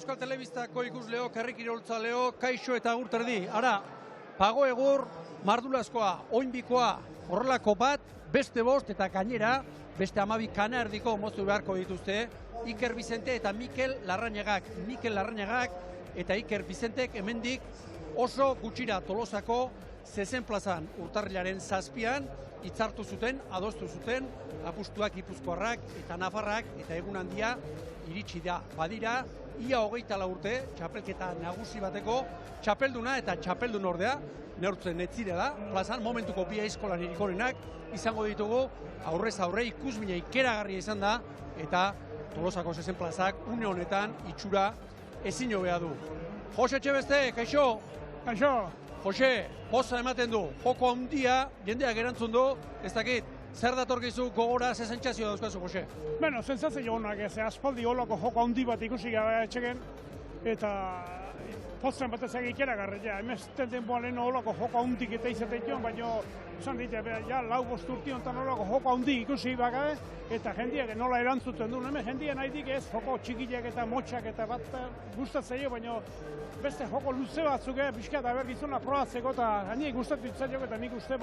Euskal Telebistako ikusleok, herri kiroltzaleok, kaixo eta agur terdi. Ara, pago egur, mardulazkoa, oinbikoa, horrelako bat, beste bost eta gainera, beste 12 kana erdiko moztu beharko dituzte, Iker Bizente eta Mikel Larrañagak. Mikel Larrañagak eta Iker Bizentek hemendik oso gutxira Tolosako zezen plazan urtarrilaren 7an hitzartu zuten, adostu zuten, apustuak Gipuzkoarrak eta Nafarrak eta egun handia iritsi da. Badira, ia 24 urte, txapelketa nagusi bateko, txapelduna eta txapeldun ordea, neurtzen etzirela, plazan momentuko bi aizkolan irikorenak izango ditugu, aurrez aurre ikusmina ikeragarria izan da, eta Tolosako zezen plazak une honetan itxura ezin hobea du. Jose Etxebeste, kaixo! Kaixo! Jose, poza ematen du, joko handia, jendeak erantzun du, ez dakit, zer datorkizu gogora ze sentsazio dauzkazu, Jose? Bueno, sentsazio honak ez, aspaldi holako joko handi bat ikusi gara etxeken, eta pozten bat ezak ikeragarria. Hemen denboan lehen holako joko handik eta izaten joan, baina esan dite, ja, 4-5 urte honetan holako joko handi ikusi baka, eta jendiak nola erantzuten du. Hemen jendiak nahi dik ez, joko txikiak eta motxak eta bat gustatzen, baina beste joko luze batzuk, pixka eta bergizuna probatzeko, eta jendiak gustatu itzaiok, eta nik uste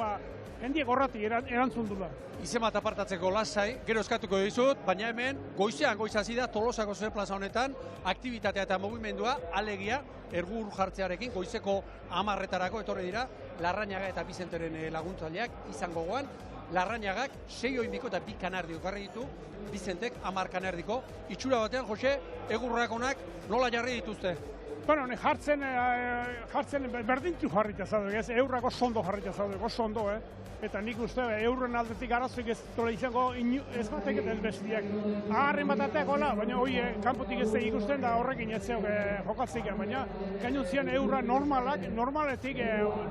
jendiak horrati erantzun dula. Izen bat apartatzeko lasai, gero eskatuko dizut, baina hemen goizean hasi da Tolosako zezen plaza honetan, aktibitatea eta mugimendua, alegia, ergur jartzearekin, goizeko 10etarako etorri dira, Larrañaga eta Bizenteren laguntzaileak izango goan, Larrañagak 6 oinbiko eta 2 kanardiko garri ditu, Bizentek 10 kanardiko, itxura batean, Jose, egurrak onak nola jarri dituzte? Bueno, jartzen berdintu jarrita zaudek, ez, eurrak oso ondo jarrita zaudek, oso ondo, eta nik uste eurren aldetik arazoik ez tola izango ez batek eta ez bestiak. Agarren bat ateak hola, baina hoi kanpotik ez da ikusten da horrekin ez zeok jokatzik, baina gainun zian eurra normaletik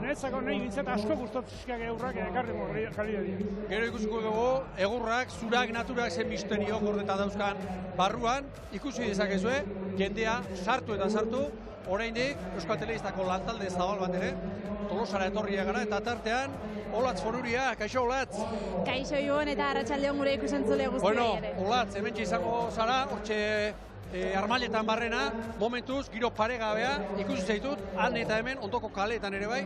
netzako nahi gintzat asko gustatzizkiak eurrak ekarri dira. Gero ikusiko dugu, egurrak, zurak, naturak zen misterio gordeta dauzkan barruan, ikusi dezakezue, jendea sartu eta sartu, oraindik Euskal Telebistako lantalde zabal bat ere, Tolosara etorria gara, eta tartean, Olatz Fonuria, kaixo Olatz? Kaixo Ibon eta arratsaldeon gure ikusentzule guztiei ere. Bueno, Olatz, hementxe izango zara, hortxe armailetan barrena, momentuz, giro paregabea, ikusi zaitut, han eta hemen, ondoko kaleetan ere bai.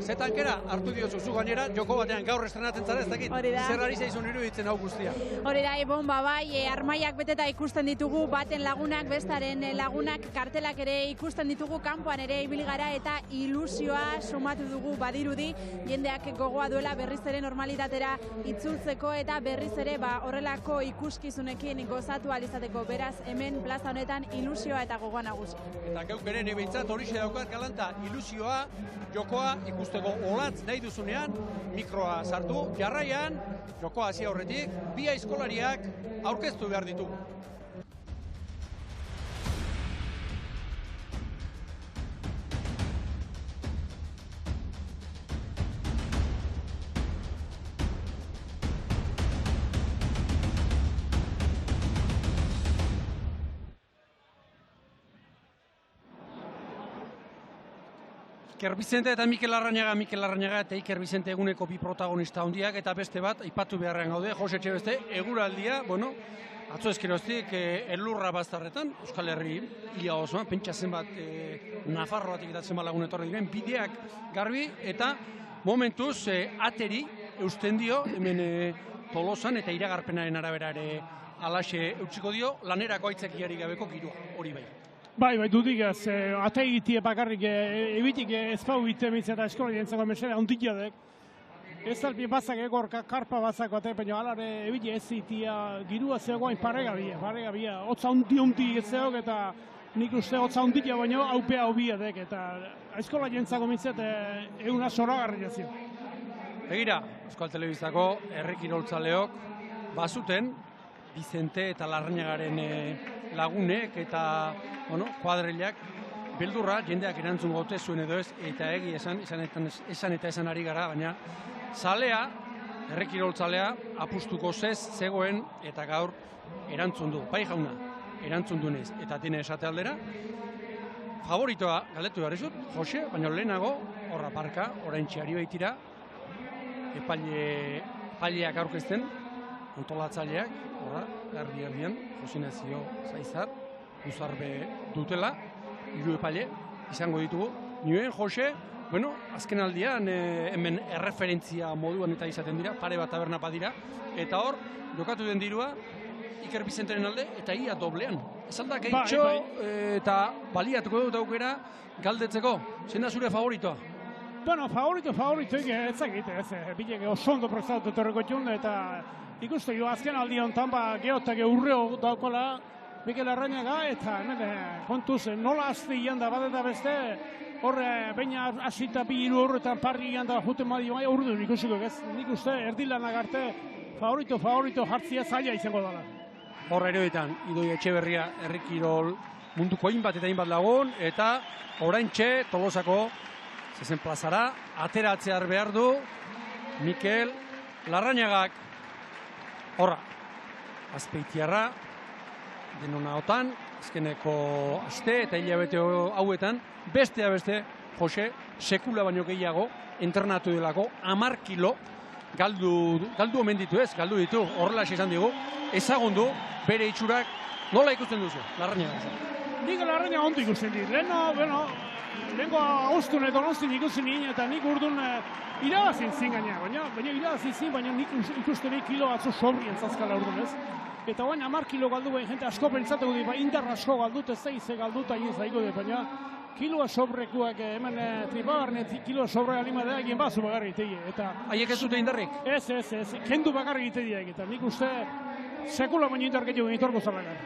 Zetankera, hartu diozu zu gainera, joko batean gaur estrenatzen zara, ez dakit, zer ari zaizun iruditzen hau guztia. Hori da, Ibon, bai, armaiak beteta ikusten ditugu, baten lagunak, bestaren lagunak, kartelak ere ikusten ditugu, kanpoan ere ibili gara eta ilusioa sumatu dugu badirudi, jendeak gogoa duela berriz ere normalitatera itzultzeko eta berriz ere horrelako ikuskizunekin gozatu alizateko, beraz, hemen plaza honetan ilusioa eta gogoa nagusi. Eta geuk ere nebeintzat horixe daukat galanta, ilusioa, jokoa ikusteko Olatz nahi duzunean, mikroa sartu, jarraian, jokoa hasi aurretik, bi aizkolariak aurkeztu behar ditugu. Iker Bizente eta Mikel Larrañaga eta Iker Bizente eguneko bi protagonista handiak eta beste bat, aipatu beharrean gaude, Jose Etxebeste, eguraldia, bueno, atzo ezkeroztik elurra bazterretan, Euskal Herri ia osoan, pentsa zenbat Nafarroatik eta zenbat lagun etorri diren, bideak garbi eta momentuz ateri eusten dio, hemen Tolosan eta iragarpenaren arabera ere alaxe eutsiko dio, lanerako aitzakiarik gabeko giroa, hori bai. Bai, dudik ez, ate egitie bakarrik ebitik ez pau egite mitzea eta eskola jentzako mesera ondik jadek. Ez alpi bazak egor karpa bazako ate, baina alare ebitik ez zitia girua zegoain paregabia. Hotza hundi ez zegoak eta nik uste hotza hundik baina haupea hobiadek eta eskola jentzako mitzea eguna zoragarri jazio. Begira, Euskal Telebistako herri kiroltzaleok bazuten, Bizente eta Larrañagaren lagunek eta kuadrilak beldurra jendeak erantzun gaute zuen edo ez, eta egi esan ari gara, baina zalea, herri kiroltzalea, apustuko zegoen eta gaur erantzun du. Bai jauna, erantzun dunez eta tiene esate aldera. Favoritoa galdetu behar izut, Jose, baina lehenago, horra parka, orain txari baitira, epaileak aurkezten, antolatzaileak, horra, erdian, Josinazio Zaizar, Buzarbe dutela, 3 epaile izango ditugu. Nioen, Jose, bueno, azken aldian hemen erreferentzia moduan eta izaten dira, pare bat taberna badira, eta hor, jokatu den dirua, Iker Bizenteren alde, eta ia doblean. Esan da, gehitxo, eta baliatuko dut aukera galdetzeko. Zein da zure favoritoa? Bueno, favorito, ez zakit, bilek oso ondo prestatu etorreko txun, eta ikuste jo azken aldi honetan, geotak urreo daukola, Mikel Larrañaga, eta kontuz, nola azte ian da bat eta beste, horre, baina hasita 2-3 horretan parri ian da juten madi, urdu ikusiko, ez? Nik uste, erdilanak arte, favorito jartzia zaila izango dela. Horra eroetan, Idoi Etxeberria herrikirol munduko hainbat eta hainbat lagun, eta oraintxe Tolosako zezen plazara, ateratzear behar du Mikel Larrañagak. Horra, Azpeitiarra, denona otan, azkeneko aste eta hilabete hauetan, bestea beste, Jose, sekula baino gehiago, entrenatu delako, 10 kilo, galdu omen ditu ez, galdu ditu, horrela esan digu, ezagundu, bere itxurak, nola ikusten duzu, Larrañagak? Nik Larrañaga ondo ikusten dit, lehenko Austun edo Donostin ikusten nien, eta nik urdun irabazin zin gaina, baina irabazin zin, baina nik ikusten nik kilo atzo sobrien zazkala urdun ez. Eta baina 10 kilo galdu baina jente asko pentsatuko di, indar asko galdut ez zeize galdut egin zaiko di, baina kiloa sobrekuak hemen tripagarne kiloa sobre alimada egin bazu bagarri itegi. Haiek ez dute indarrik? Ez, kendu bagarri itegi eta nik uste sekula baino indar gehiago etorko zalagar.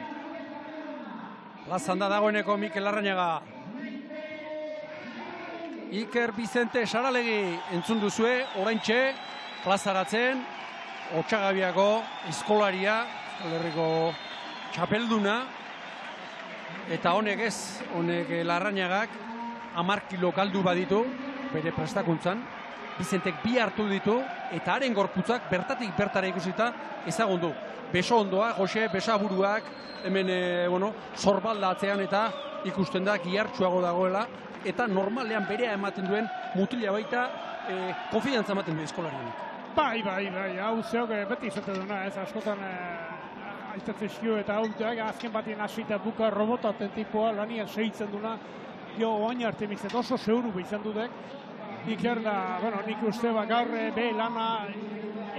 Plazan da dagoeneko Mikel Larrañaga. Iker Bizente Saralegi entzun duzue, oraintxe plazaratzen, Otsagabiako eskolaria, Herriko txapelduna, eta honek Larrañagak 10 kilo galdu baditu, bere prestakuntzan, Bizentek 2 hartu ditu, eta haren gorputzak bertatik bertara ikusita ezagundu. Beso ondoa, Jose, besaburuak, hemen, zorbalda atzean eta ikusten da gihartsuago dagoela, eta normalean berea ematen duen mutila baita, konfidantza ematen du eskolarianik. Bai, hau zeok beti izaten duna, ez askotan aiztatzezio eta hau azken batien hasita buka robotaten tipoa lanian segitzen duna, oain arte mizet oso zeuru izan dudek. Iker da, nik uste gaur be lana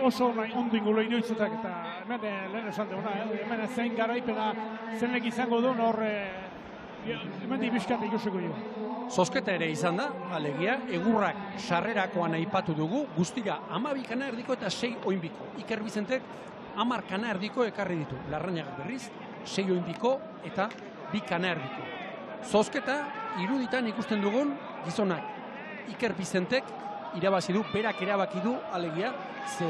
oso ondo ingulo inoitzetak eta hemen lehen esan duguna, hemen zein garaipena zenek izango duen hor hemen dibiskat ikusiko jo. Zozketa ere izan da, alegia, egurrak sarrerakoan aipatu dugu, guztira 12 kana erdiko eta 6 oinbiko. Iker Bizentek 10 kana erdiko ekarri ditu. Larrañagak berriz, 6 oinbiko eta 2 kana erdiko. Zozketa iruditan ikusten dugun gizonak. Iker Bizentek irabazi du, berak erabaki du, alegia, ze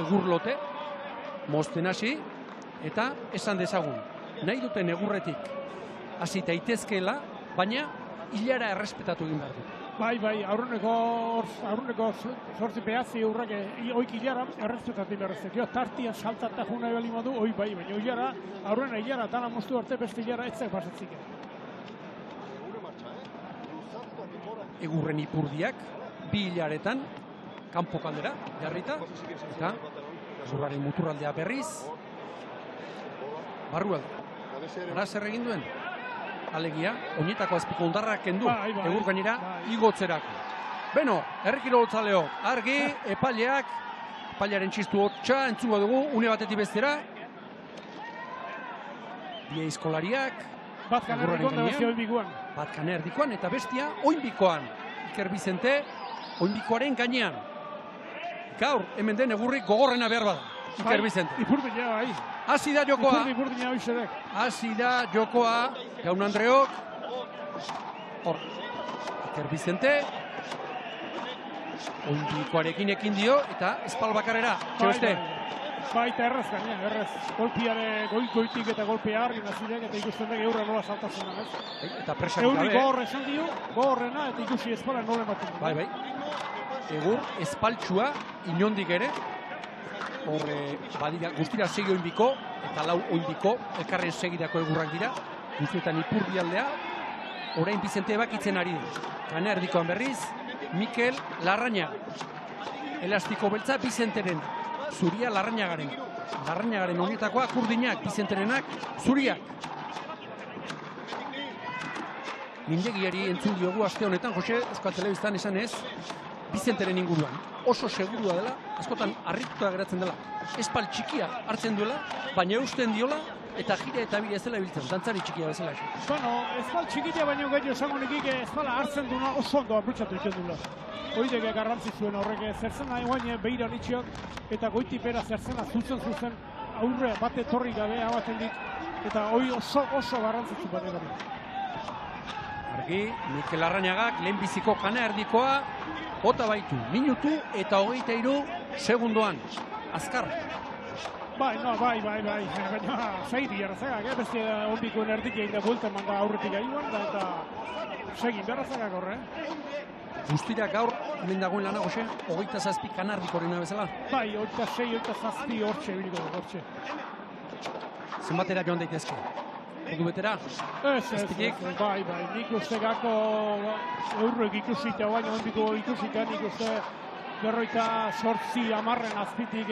egurlote, mozten hasi, eta esan dezagun, nahi duten egurretik hasi daitezkeela, baina hilara errespetatu egin behar du. Bai, aurruneko 8 pedazi urrak oik hilara errespetatu behar du. Tartia saltata juna ebali madu, baina hilara, aurrena hilara, dana moztu arte beste hilara etzak pasatzik. Egurren ipurdiak, 2 hilaretan, kanpo kaldera, jarrita, eta egurraren muturraldea berriz, barrualda. Ara zer egin duen? Alegia, oinetako azpiko ondarrak kendu, egur gainera, igotzerako. Beno, herrikiroltzaleo, argi, epailearen txistu hotxa, entzungo dugu, une batetik bestera. Bia eskolariak, bat kanerdikoan da bestia oinbikoan. Bat kanerdikoan eta bestia oinbikoan. Iker Bizente, oinbikoaren gainean. Gaur, hemen den egurrik gogorrena behar bada. Iker Bizente. Ipurdina, bai. Hasi da jokoa. Ipurdina hoizedek. Hasi da jokoa. Jaun Andreok. Hor. Iker Bizente. Oinbikoarekin ekin dio eta espal bakarrera. Txoste. Bai, eta erraz gaina, erraz. Golpiare goikoitik eta golpea argin azidek eta ikusten da eurra nola saltatzen da, ez? Eta presak gabe. Eurri gogorre esan dio, gogorrena eta ikusi espala nola ematen. Bai. Egur, espaltxua, inondik ere. Horre, badira, guztira 6 oinbiko eta 4 oinbiko, elkarren segidako egurrak dira. Guztietan ipurdi aldea. Orain Bizente bakitzen ari du. Kana erdikoan berriz, Mikel Larrañaga. Elastiko beltza Bizenteren. Zuria Larrañagaren. Larrañagaren honietakoak urdinak, Bizenterenak, zuriak. Mindegiari entzun diogu aste honetan, Jose, Euskal Telebistan esan ez, Bizenteren inguruan. Oso segurua dela, askotan harrituta geratzen dela. Espal txikia hartzen duela, baina eusten diola, eta jire eta bire ez dela biltzen, dantzari txikia bezala. Bueno, espal txikia baino gehiago esango nikik espala hartzen duena oso ondo aprutxatu egiten duela. Hoideke garrantzi zuen horrek zertzena eguain behiran itxiok, eta goitipera zertzena zuzen aurre bat etorri gabe abaten dik, eta hoi oso garrantzitsu bat egon. Argi, Mikel Larrañagak lehenbiziko jana erdikoa, bota baitu, minutu eta 23 segundoan. Azkar. Bai, baina zairi errazagak, beste onbiko erdik egin da buelta manda aurretik aiguan, eta segin berrazagak horre. Guztira gaur, hemen dagoen lana, Jose, 27 kanardikorena bezala? Bai, 26, 27 hortxe biliko dut, hortxe. Zenbatera joan daitezke? Ordu betera? Ez, bai, nik uste gako eurrek ikusita, baina onbiko ikusita, nik uste berroita sortzi amarren azpitik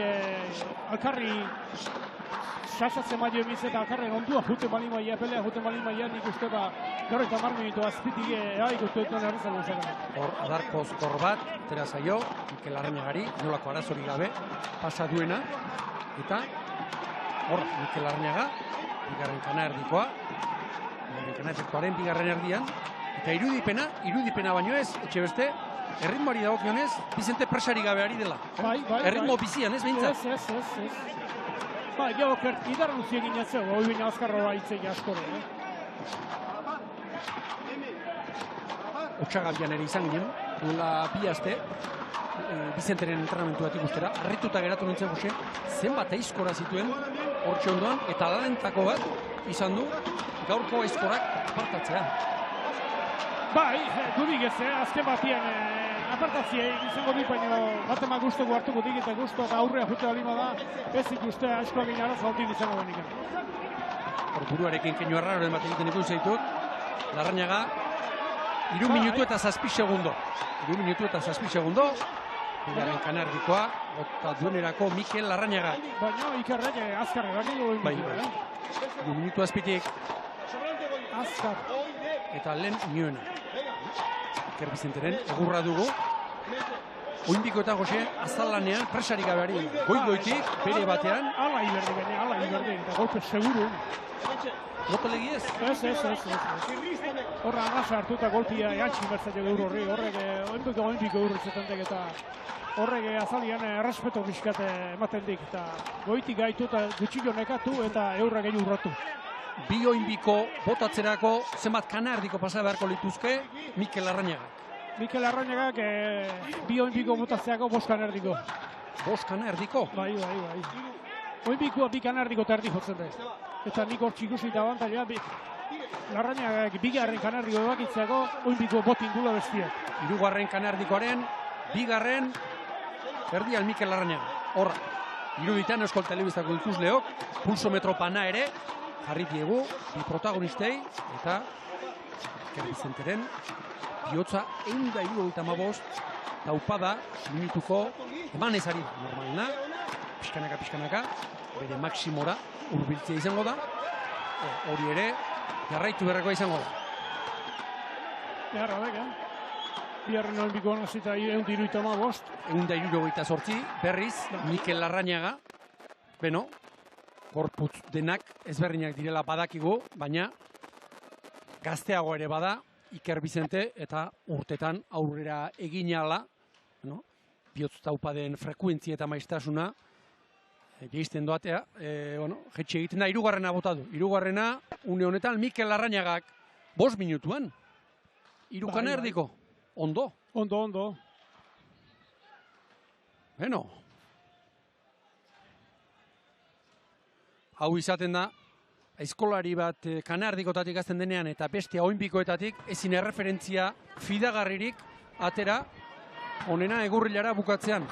alkarri sasatzen maio emiz eta alkarren ondua juten bali maia, pelea juten bali maia, nik uste berroita amar minutu azpitik ikustu duten errezan luzaren. Hor, adarkoz kor bat, tera zaio, Mikel Larrañagari, nolako arazorik gabe, pasa duena, eta hor, Mikel Larrañaga, bigarren kana erdikoa, bigarren erdian, eta irudipena baino ez, etxe beste, erritmoari dagokionez, Bizente presari gabe ari dela. Bai. Erritmo bizian, ez behintzat? Ez. Bai, gero idarren uzien ginetzeu, hoi baina azkarro baitzei askore. Otsagabian ere izan ginen, duela 2 aste, Bizenteren entrenamentu bat ikustera, harrituta geratu nintzen Jose, zenbat aizkora zituen hortxe ondoan, eta lalentako bat izan du gaurko aizkorak apartatzea. Bai, dudik ez, azken batian apartatzea izango du, baina batemak guztuko hartuko dik eta guztu eta aurrea jute balima da, ez ikuste aizkoa gine araz aldik izango benik. Buruarekin keinu arraroren bat egiten ikusi zaitut, Larrañaga, 3 minutu eta 7 segundo. 3 minutu eta 7 segundo, bigarren kanardikoa, eta duenerako Mikel Larrañaga. Baina ikarrek azkarre gaki goen Bai. 2 minutu azpitik. Azkar. Eta lehen nioena. Iker Bizenteren egurra dugu. Oinbiko eta Jose azalanean presari gabeari. Goitik, bere batean. Ala iberdi, eta golpe seguru. Gotelegi ez? Ez. Horra agasa hartu eta golpia eantxin bertzatik gaur horri. Horrek oinbiko urritzetantek eta horrek azalian errespeto bizkat ematen dik. Eta goitik gaitu eta gutxillo nekatu eta eurra gehi urratu. Bi oinbiko botatzerako zenbat kanardiko pasa beharko lituzke Mikel Larrañagak. Mikel Larrañagak bi oinbiko botatzeako 5 kanardiko. 5 kanardiko? Bai. Oinbikoa 2 kanardiko eta erdi jotzen da. Eta nik hor txikusi eta abantaila Larrañagak bigarren kanardiko ebakitzeako oinbiko botin dula bestia. 3. kanardikoaren bigarren erdian Mikel Larrañaga. Hor, iruditan Euskal Telebistako ikusleok, pulsometro pana ere, jarri diegu, bi protagonistei, eta Iker Bizenteren bihotza 175 taupada minutuko emanezari normalena, pixkanaka, bere maksimora hurbiltzea izango da, hori ere jarraitu berrekoa izango da. Beharra beka, biharren oinbikoan hasita 175. 178 berriz, Mikel Larrañaga, beno, gorputz denak ezberdinak direla badakigu, baina gazteago ere bada Iker Bizente eta urtetan aurrera egin ala, bihotz taupaden frekuentzia eta maiztasuna jeisten doatea, jetxe egiten da, 3. bota du. 3. une honetan Mikel Larrañagak 5 minutuan. 3 kanerdiko. Ondo. Ondo. Beno. Hau izaten da, aizkolari bat kanardikotatik azten denean eta bestea oinbikoetatik ezin erreferentzia fidagarririk atera onena egurrilara bukatzean.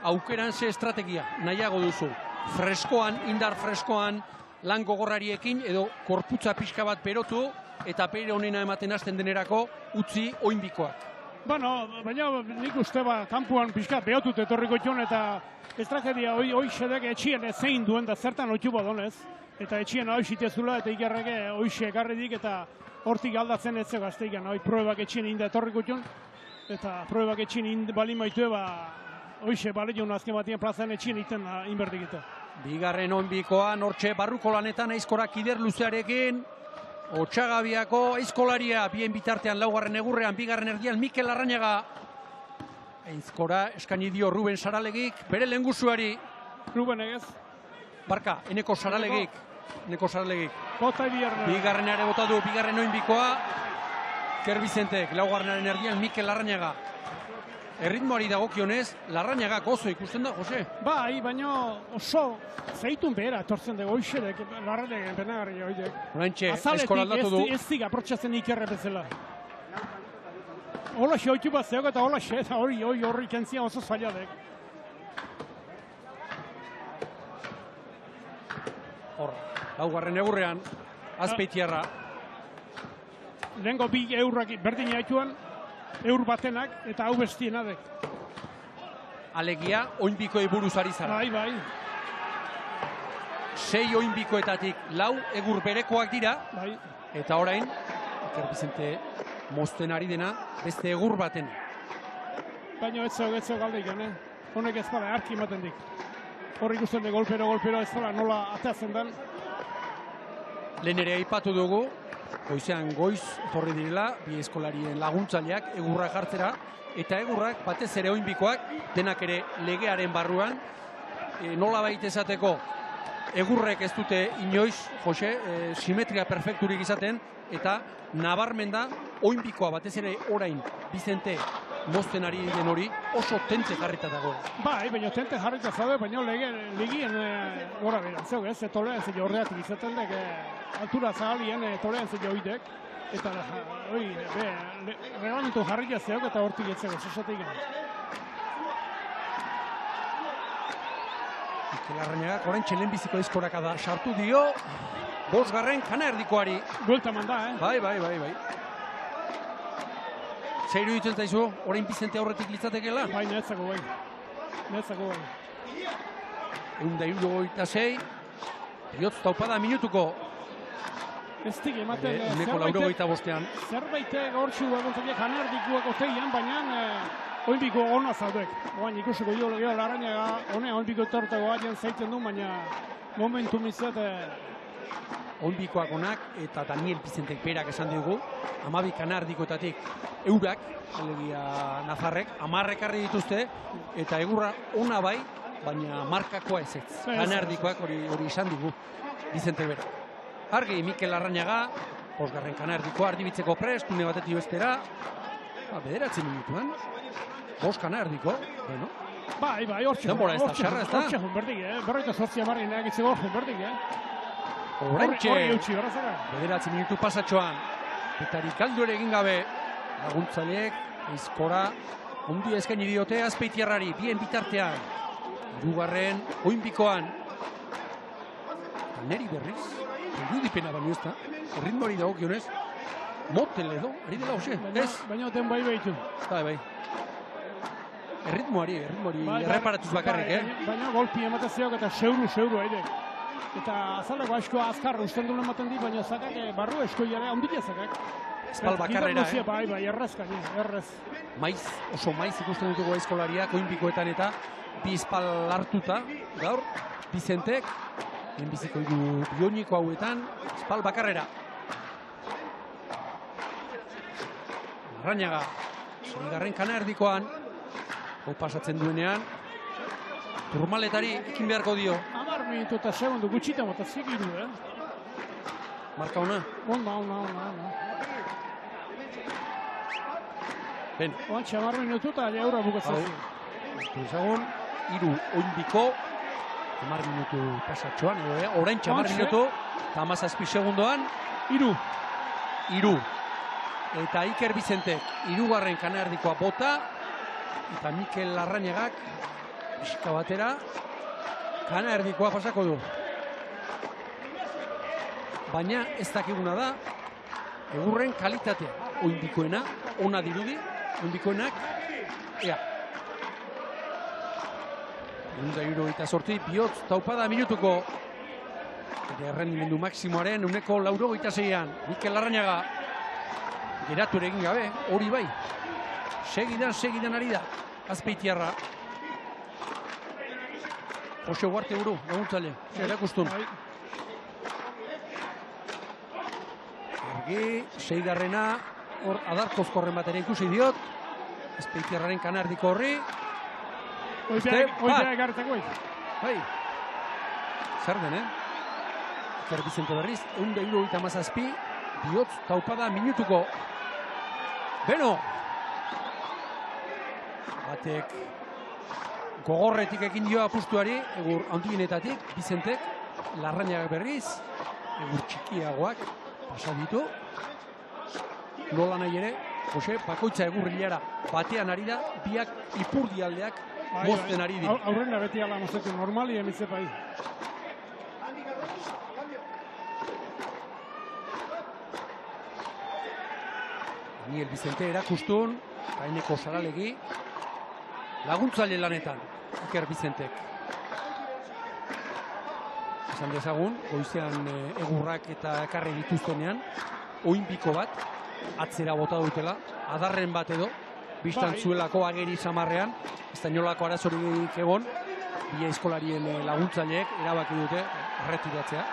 Aukeran ze estrategia nahiago duzu. Freskoan, indar freskoan, lan gogorrariekin edo korputza pixka bat berotu eta bere onena ematen hasten denerako utzi oinbikoak. Bueno, baina nik uste kanpuan pixka behotut etorriko txon eta estrategia hoi xedek etxien zein duen da zertan otxu badonez. Eta etxien hau xitezula eta ikerreke hoi ekarri dik eta hortik aldatzen ez zego azteikan, probak etxien inda etorriko txun, eta probak etxien bali maitu hoize bale joan azken batien plazan etxien iten inberdik eta. Bigarren onbikoa, nortxe barruko lanetan Aizkora kider luzearekin, Otxagabiako Aizkolaria, bien bitartean laugarren egurrean, bigarren erdian Mikel Larrañaga. Aizkora eskaini dio Ruben Saralegik, bere lehengusuari. Ruben egez? Barka, Eneko Saralegik. Bota ibierna. Bigarrenare bota du, bigarren oinbikoa. Iker Bizentek, laugarrenaren erdian Mikel Larrañaga. Erritmoari dagokionez, Larrañagak oso ikusten da, Jose? Bai, baina oso zeitun behera etortzen dugu, hoxerek, Larrañagen penagarria hoidek. Oraintxe, Aizkora aldatu du. Ez ziga aprotxatzen Ikerre bezala. Hola xeoitu bat zeok eta hola xe, eta horri kentzia oso zailadek. Hor, laugarren egurrean, Azpeitiarra. Lehenko bi eurrak berdin haituan, eur batenak eta hau bestienadek. Alegia, oinbikoei buruz ari zara. Bai. 6 oinbikoetatik 4 egur berekoak dira. Bai. Eta orain, Iker Bizente mozten ari dena, beste egur baten. Baina ez zeu galdeik, honek ez bada, arki ematen dik. Horri ikusten de golpero ez bada, nola ateatzen den. Lehen ere aipatu dugu, goizean goiz etorri direla, bi eskolarien laguntzaileak egurra jartzera, eta egurrak batez ere oinbikoak, denak ere legearen barruan, nola baita esateko, egurrek ez dute inoiz, Jose, simetria perfekturik izaten, eta nabarmen da, oinbikoa batez ere orain, Bizente mozten ari den hori, oso tente jarrita dago. Bai, baina tente jarrita zaude, baina legien gora bera, zeu ez, tolerantzia horreatik izaten dek, altura zahalien tolerantzia hoidek, eta reglamentu jarrita zeok eta hortik etzego, zesatik gana. Mikel Larrañagak orain txelenbiziko Aizkoraka da, sartu dio, 5. kana erdikoari. Buelta manda, Bai. Zeiru ditzen zaizu, orain Bizente aurretik litzatekela? Bai, netzako bai. 176, bihotz taupada minutuko. Ez dik ematen... Uneko 85. Zerbait gortxu egontzak kanerdikuak oteian, baina oinbiko ona zaudek. Oain ikusiko jo Larrañaga, oinbiko etortako batean zaiten du, baina momentum izat... Oinbikoak onak eta Daniel Bizentek berak esan dugu, 12 kanardikoetatik eurak, alegia Nafarrek, 10 ekarri dituzte, eta egurra ona bai, baina markakoa ez. Kanardikoak hori izan dugu, Bizente bera. Argi, Mikel Larrañaga, 5. kanardikoa, ardibitzeko prest, une batetik bestera, 9 minutuan, 5 kanardiko, bueno. Bai, hortxe. Denbora ez da, xarra ez da. Hortxe junberdik, berroita 8 marrinak itzeko junberdik, Horrentxe, Horri eutxi, 9 minutu pasatxoan, Petari kaldu ere egin gabe, laguntzaleek, Aizkora, ondi eskaini diote Azpeitiarrari, bien bitartean, 2. oinbikoan, neri berriz, irudipena baino ez da, erritmoari dagokionez, motel edo, ari dela hoxe, ez? Baina den bai behitu. Bai. Erritmoari erreparatuz bakarrik, Baina golpi ematezeok eta seuru aire. Eta azaleko asko azkar usten duen ematen di, baina zakak barru eskoiare, ondila zakak. Espal bakarrera, Bai, errez. Oso maiz ikusten ditugu Aizkolariak, oinbikoetan eta bi espal hartuta, gaur, Bizentek, lehenbiziko bioniko hauetan, espal bakarrera. Larrañaga, 6. kana erdikoan, hau pasatzen duenean, Turmaletari ekin beharko dio. 10 minutu eta segundu gutxita motazik iru, Marka ona? Ona. Ben. Oantxe 10 minutu eta eura bukatzen. Ezagun, 3 oinbiko, 10 minutu pasatxoan, orain 10 minutu, eta 17 segundoan, 3. Eta Iker Bizentek, 3. kana erdikoa bota, eta Mikel Larrañagak, pixka batera, kana erdikoa pasako du. Baina ez dakiguna da, egurren kalitatea. Oinbikoena, ona dirudi, oinbikoenak, ea. 178, bihotz taupada minutuko. Eta errendimendu maksimoaren 186an, Mikel Larrañaga. geratu ere egin gabe, hori bai. Segidan ari da, Azpeitiarra. Jose Ugarte buru, laguntzaile, erakustun. Ergi, 6garrena, hor adarkozkorren batera ikusi diot. Azpeitiarraren kanardiko horri. Oitea egarteko. Bai, zer den, Iker Bizente berriz, 177, bihotz taupada minutuko. Beno! Batek gogorretik ekin dio apustuari, egur handienetatik, Bizentek, Larrañagak berriz, egur txikiagoak pasa ditu. Nola nahi ere, Jose, bakoitza egurrilara batean ari da, biak ipurdialdeak mozten ari dira. Aurrena beti ala mozetu normali emitze bai. Daniel Bizente erakustun, gaineko saralegi, laguntzaile lanetan, Iker Bizentek. Esan dezagun, goizean egurrak eta ekarri dituztenean, oinpiko bat, atzera bota dutela, adarren bat edo, biztan zuelako ageri samarrean, ez da inolako arazorik egon, bi aizkolarien laguntzaileek erabaki dute erretiratzea.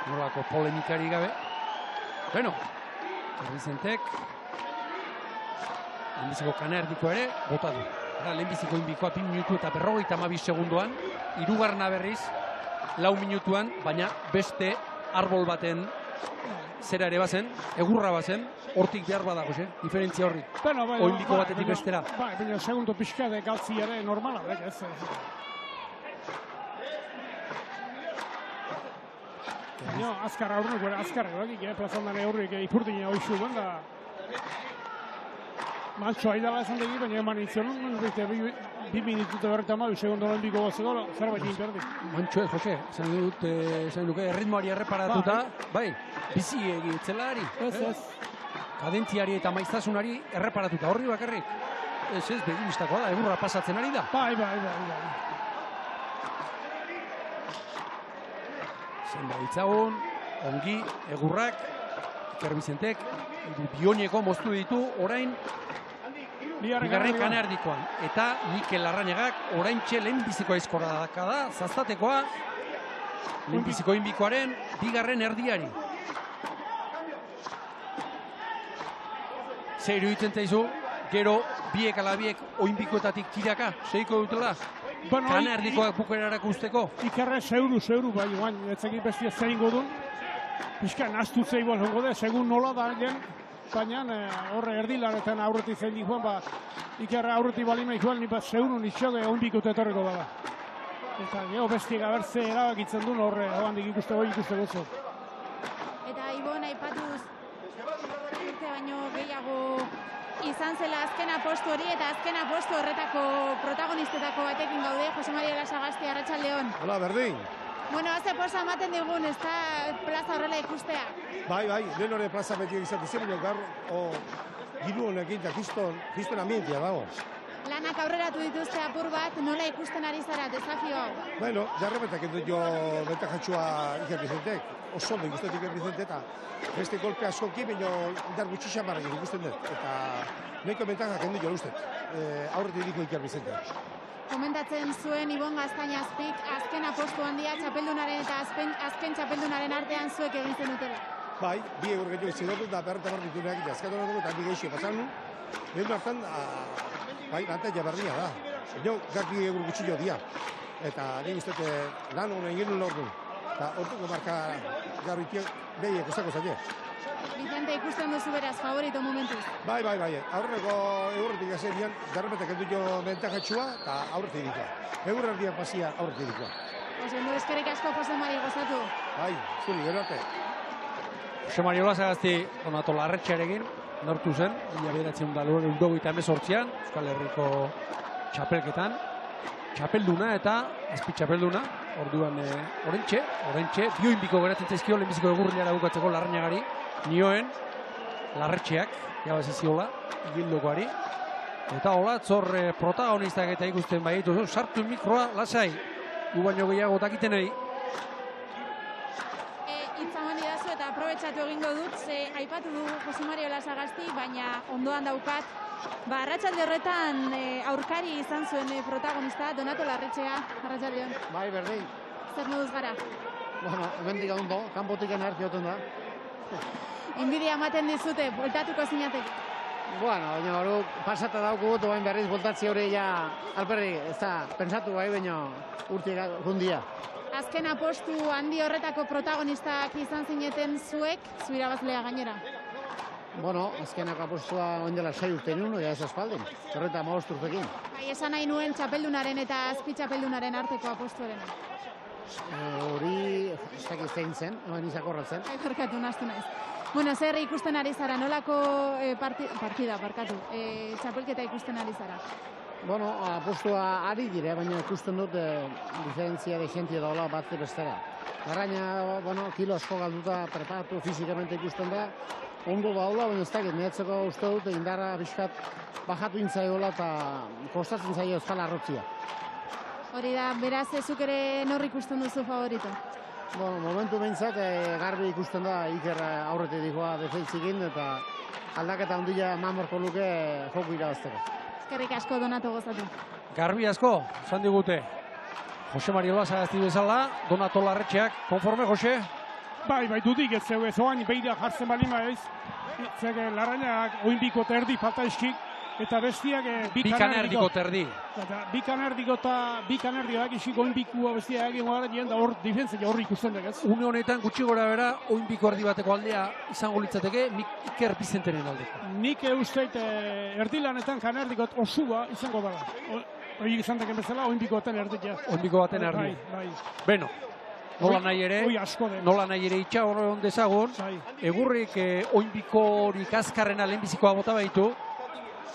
Nolako polemikari gabe. Bueno, Bizentek, lehenbiziko kanerdiko ere, bota du. Lehenbiziko inbikoa 2 minutu eta 52 segundoan, hirugarrena berriz, 4 minutuan, baina beste arbol baten zera ere bazen, egurra bazen, hortik behar badago, diferentzia horri. Oinbiko batetik bestera. Baina segundo pixka de galtzi ere normala, ez. Azkar aurrek, azkar egokik, plazandan aurrek ipurdina hoixu guen da. Mantxo aidala esan degi, baina eman itzion, 2 minutute berretan ma, segundo lehen biko gozeko, zerbait inperdi. Mantxo ez, Jose, esan duke, erritmoari erreparatuta, bai, bizi egitzelari. Ez. Kadentziari eta maiztasunari erreparatuta, horri bakarrik. Ez, begibistakoa da, egurra pasatzen ari da. Bai. Zenba ditzagun, ongi, egurrak, Iker Bizentek, bioneko moztu ditu, orain, bigarren kanerdikoan. Eta Mikel Larrañagak, orain lehenbiziko aizkorra da, zaztatekoa, lehenbiziko inbikoaren, bigarren erdiari. Zer iruditzen zaizu, gero biek ala biek oinbikoetatik tiraka, seiko dutela? Kanerdikoak bukerarako usteko? Ikerre zeuru, bai, guain, etzekik bestia zer ingo duen. Piskan, astu zeibol hongo da, segun nola da gen, baina horre erdilaretan aurretik zein dikoan, Ikerre aurretik balima ikuan, nipa zeuru nitxode oinbikote etorreko dara. Eta geho bestia gabertze erabakitzen duen horre, handik ikusteko gozo. Eta Ibon, aipatuz, urte baino gehiago izan zela azken apostu hori eta azken apostu horretako protagonistetako batekin gaude, Jose Maria Lasagasti, arratsaldeon. Hola, berdin. Bueno, haze posa ematen digun, ez da plaza horrela ikustea. Bai, lehen hori plaza beti egizatu zen, baina gaur, giru honekin eta kriston ambientia dago. Lanak aurreratu dituzte apur bat, nola ikusten ari zara, desafio hau? Bueno, jarrepetak endu jo bentajatxua Iker Bizentek, oso ondo ikusten Iker Bizente eta beste golpe askoki, baina indar gutxi xamarrak ikusten dut. Eta nahiko bentajak endu jo ustet, aurretik diko Iker Bizente. Komentatzen zuen Ibon Gaztañazpik azken apostu handia txapeldunaren eta azken txapeldunaren artean zuek egiten dutela. Bai, bi egur gehiago izan dut eta berreta barritunak azkatu dugu eta handi gehiago pasan nu. Lehen hartan, bai, lantea jabarria da. Jo, garki egur gutxi jo dia. Eta nik ustete lan honen egin nuen ordu. Eta orduko marka garrikiak behiek ostako zaila. Vicente, ikusten duzu beraz, favorito momentuz? Bai. Aurreko egurretik gazenean, garrepetak endu jo bentajatxua eta aurretik dikoa. Egurrerdiak pasia aurretik dikoa. Oso, ondo eskerrik asko Jose Mari gozatu. Bai, zuri, gero arte. Jose Mario Lasagasti, Donato Larretxearekin, nortu zen, 1988an, Euskal Herriko txapelketan, txapelduna eta azpi txapelduna, orduan orentxe, bioinbiko geratzen zaizkio, lehenbiziko egurrilara bukatzeko Larrañagari, nioen, Larretxeak, jabaziziola, igildokoari, eta hola, zor protagonistak eta ikusten baitu, sartu mikroa, lasai, gu baino gehiago takiten nahi. Itzaman idazu eta aprobetxatu egingo dut, ze aipatu du Jose Mario Lasagasti, baina ondoan daukat. Arratsalde horretan aurkari izan zuen protagonista, Donato Larretxea, arratsaldeon. Bai, berdin. Zer moduz gara? Bueno, hemendik ondo, kanpotik enerki joten da. Inbidia ematen dizute, bueltatuko zinateke. Bueno, baina hori pasata daukugut, oain berriz voltatzi hori ja alperri, ez da, pensatu bai, baina urtiek jundia. Azken apostu handi horretako protagonistak izan zineten zuek, zu irabazlea gainera. Bueno, azkenak apostua oin dela 6 urte nuen, ja ez aspaldin, horreta 15 urtekin. Bai, esan nahi nuen txapeldunaren eta azpi txapeldunaren arteko apostuaren. Hori, ez dakit zein zen, oain izakorratzen. Barkatu, nastu naiz. Bueno, zer ikusten ari zara, nolako txapelketa ikusten ari zara? Bueno, apostua ari dire, baina ikusten dut diferentzia de jentia daula bat bestera. Garraina, bueno, kilo asko galduta preparatu fizikamente ikusten da, ondo daula, baina ez dakit, niretzeko uste dut indarra bizkat bajatu intzaiola eta kostatzen zaio euskal arrotzia. Hori da, beraz, ezuk ere norri ikusten duzu favorito? Bueno, momentu behintzat, garbi ikusten da Iker aurretik dikoa defentzikin eta aldaketa handia mamorko luke joku irabazteko. Eskerrik asko, Donato, gozatu. Garbi asko, esan digute. Jose Mario Lasagasti bezala, Donato Larretxeak, konforme, Jose? Bai, dudik ez zeu ez, oain behira jartzen bali maiz. Zege, Larrañak oinbiko terdi falta eskik, eta bestiak bikanerdiko terdi. Bi kanerdioak isik oinbikua bestiak egin gara dien, da hor difentzia horri ikusten dek ez. Une honetan gutxi gora bera, oinbiko erdi bateko aldea izango litzateke, Iker Bizenteren aldeko. Nik usteit erdilanetan kanerdikot osua izango dara. Hori izan deken bezala, oinbiko baten erdia. Oinbiko baten erdia. Bai. Beno, nola nahi ere itxa hor dezagun, egurrik oinbikorik azkarrena lehenbizikoa bota baitu,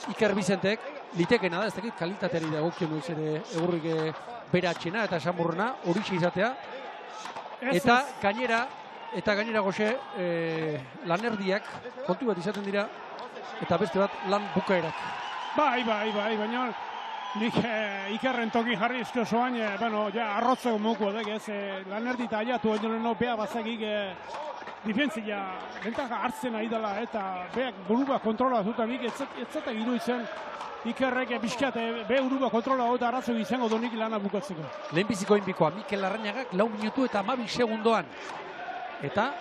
Iker Bizentek, litekena da, ez dakit, kalitateari dagokion noiz ere egurrik beratxena eta esanburrena, horixe izatea. Eta gainera Jose, lanerdiak kontu bat izaten dira, eta beste bat lan bukaerak. Bai, baina nik Ikerren toki jarri izko zoan, arrotzeko moku edek ez, lanerdi eta aiatu edoleno beha bazakik difentzia bentaka hartzen ari dela eta beak burua kontrola zuta nik etzatak iruditzen Ikerrek bizkat be burua kontrola eta arrazo izango donik lana bukatzeko. Lehenbiziko oinbikoa, Mikel Larrañagak 4 minutu eta 12 segundoan. Eta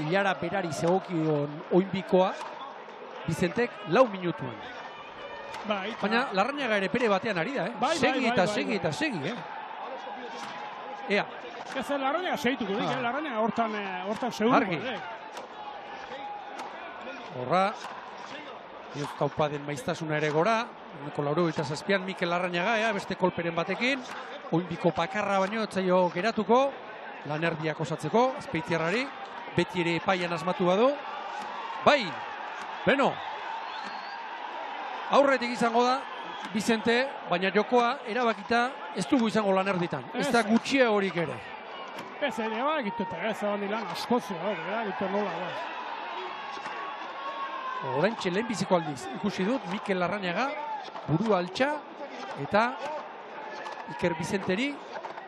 Ilara berari zegokion oinbikoa Bizentek 4 minutuan. Baina Larrañaga ere pere batean ari da, segi. Ea. Ez Larrañaga segituko dik, Larrañaga hortan seguruko. Horra, kaupaden maiztasuna ere gora, 87an Mikel Larrañaga, beste kolperen batekin, oinbiko pakarra baino etzaio geratuko, lanerdiak osatzeko, Azpeitiarrari, beti ere epaian asmatu badu. Bai, beno, aurretik izango da, Bizente, baina jokoa erabakita ez dugu izango lanerditan. Ez da gutxia horik ere. Ez ere, erabakituta, ez hori lan askotzea, erabakitu nola da. Oraintxe lehenbiziko aldiz, ikusi dut Mikel Larrañaga, burua altxa, eta Iker Bizenteri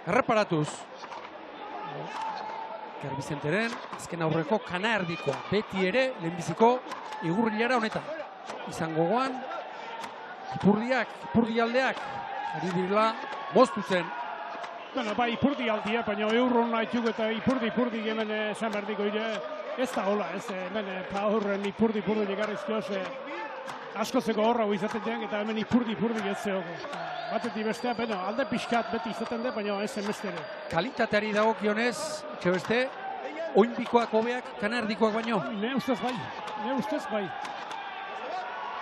erreparatuz. Iker Bizenteren, azken aurreko kanaerdikoa, beti ere lehenbiziko igurrilara honetan. Izango goan, ipurdialdeak, ari direla moztutzen. Bai, ipurdialdia, baina eurron nahituk eta ipurdi hemen esan berdiko ire, ez da hola, ez hemen horren ipurdi llegarrizkioz askozeko horra izaten den, eta hemen ipurdi ez zehogo. Batetik bestea, alde pixkat beti izaten den, baina ez emestere. Kalitateari dagokionez, txebeste, oinbikoak hobeak, kanardikoak baino? Ne ustez bai.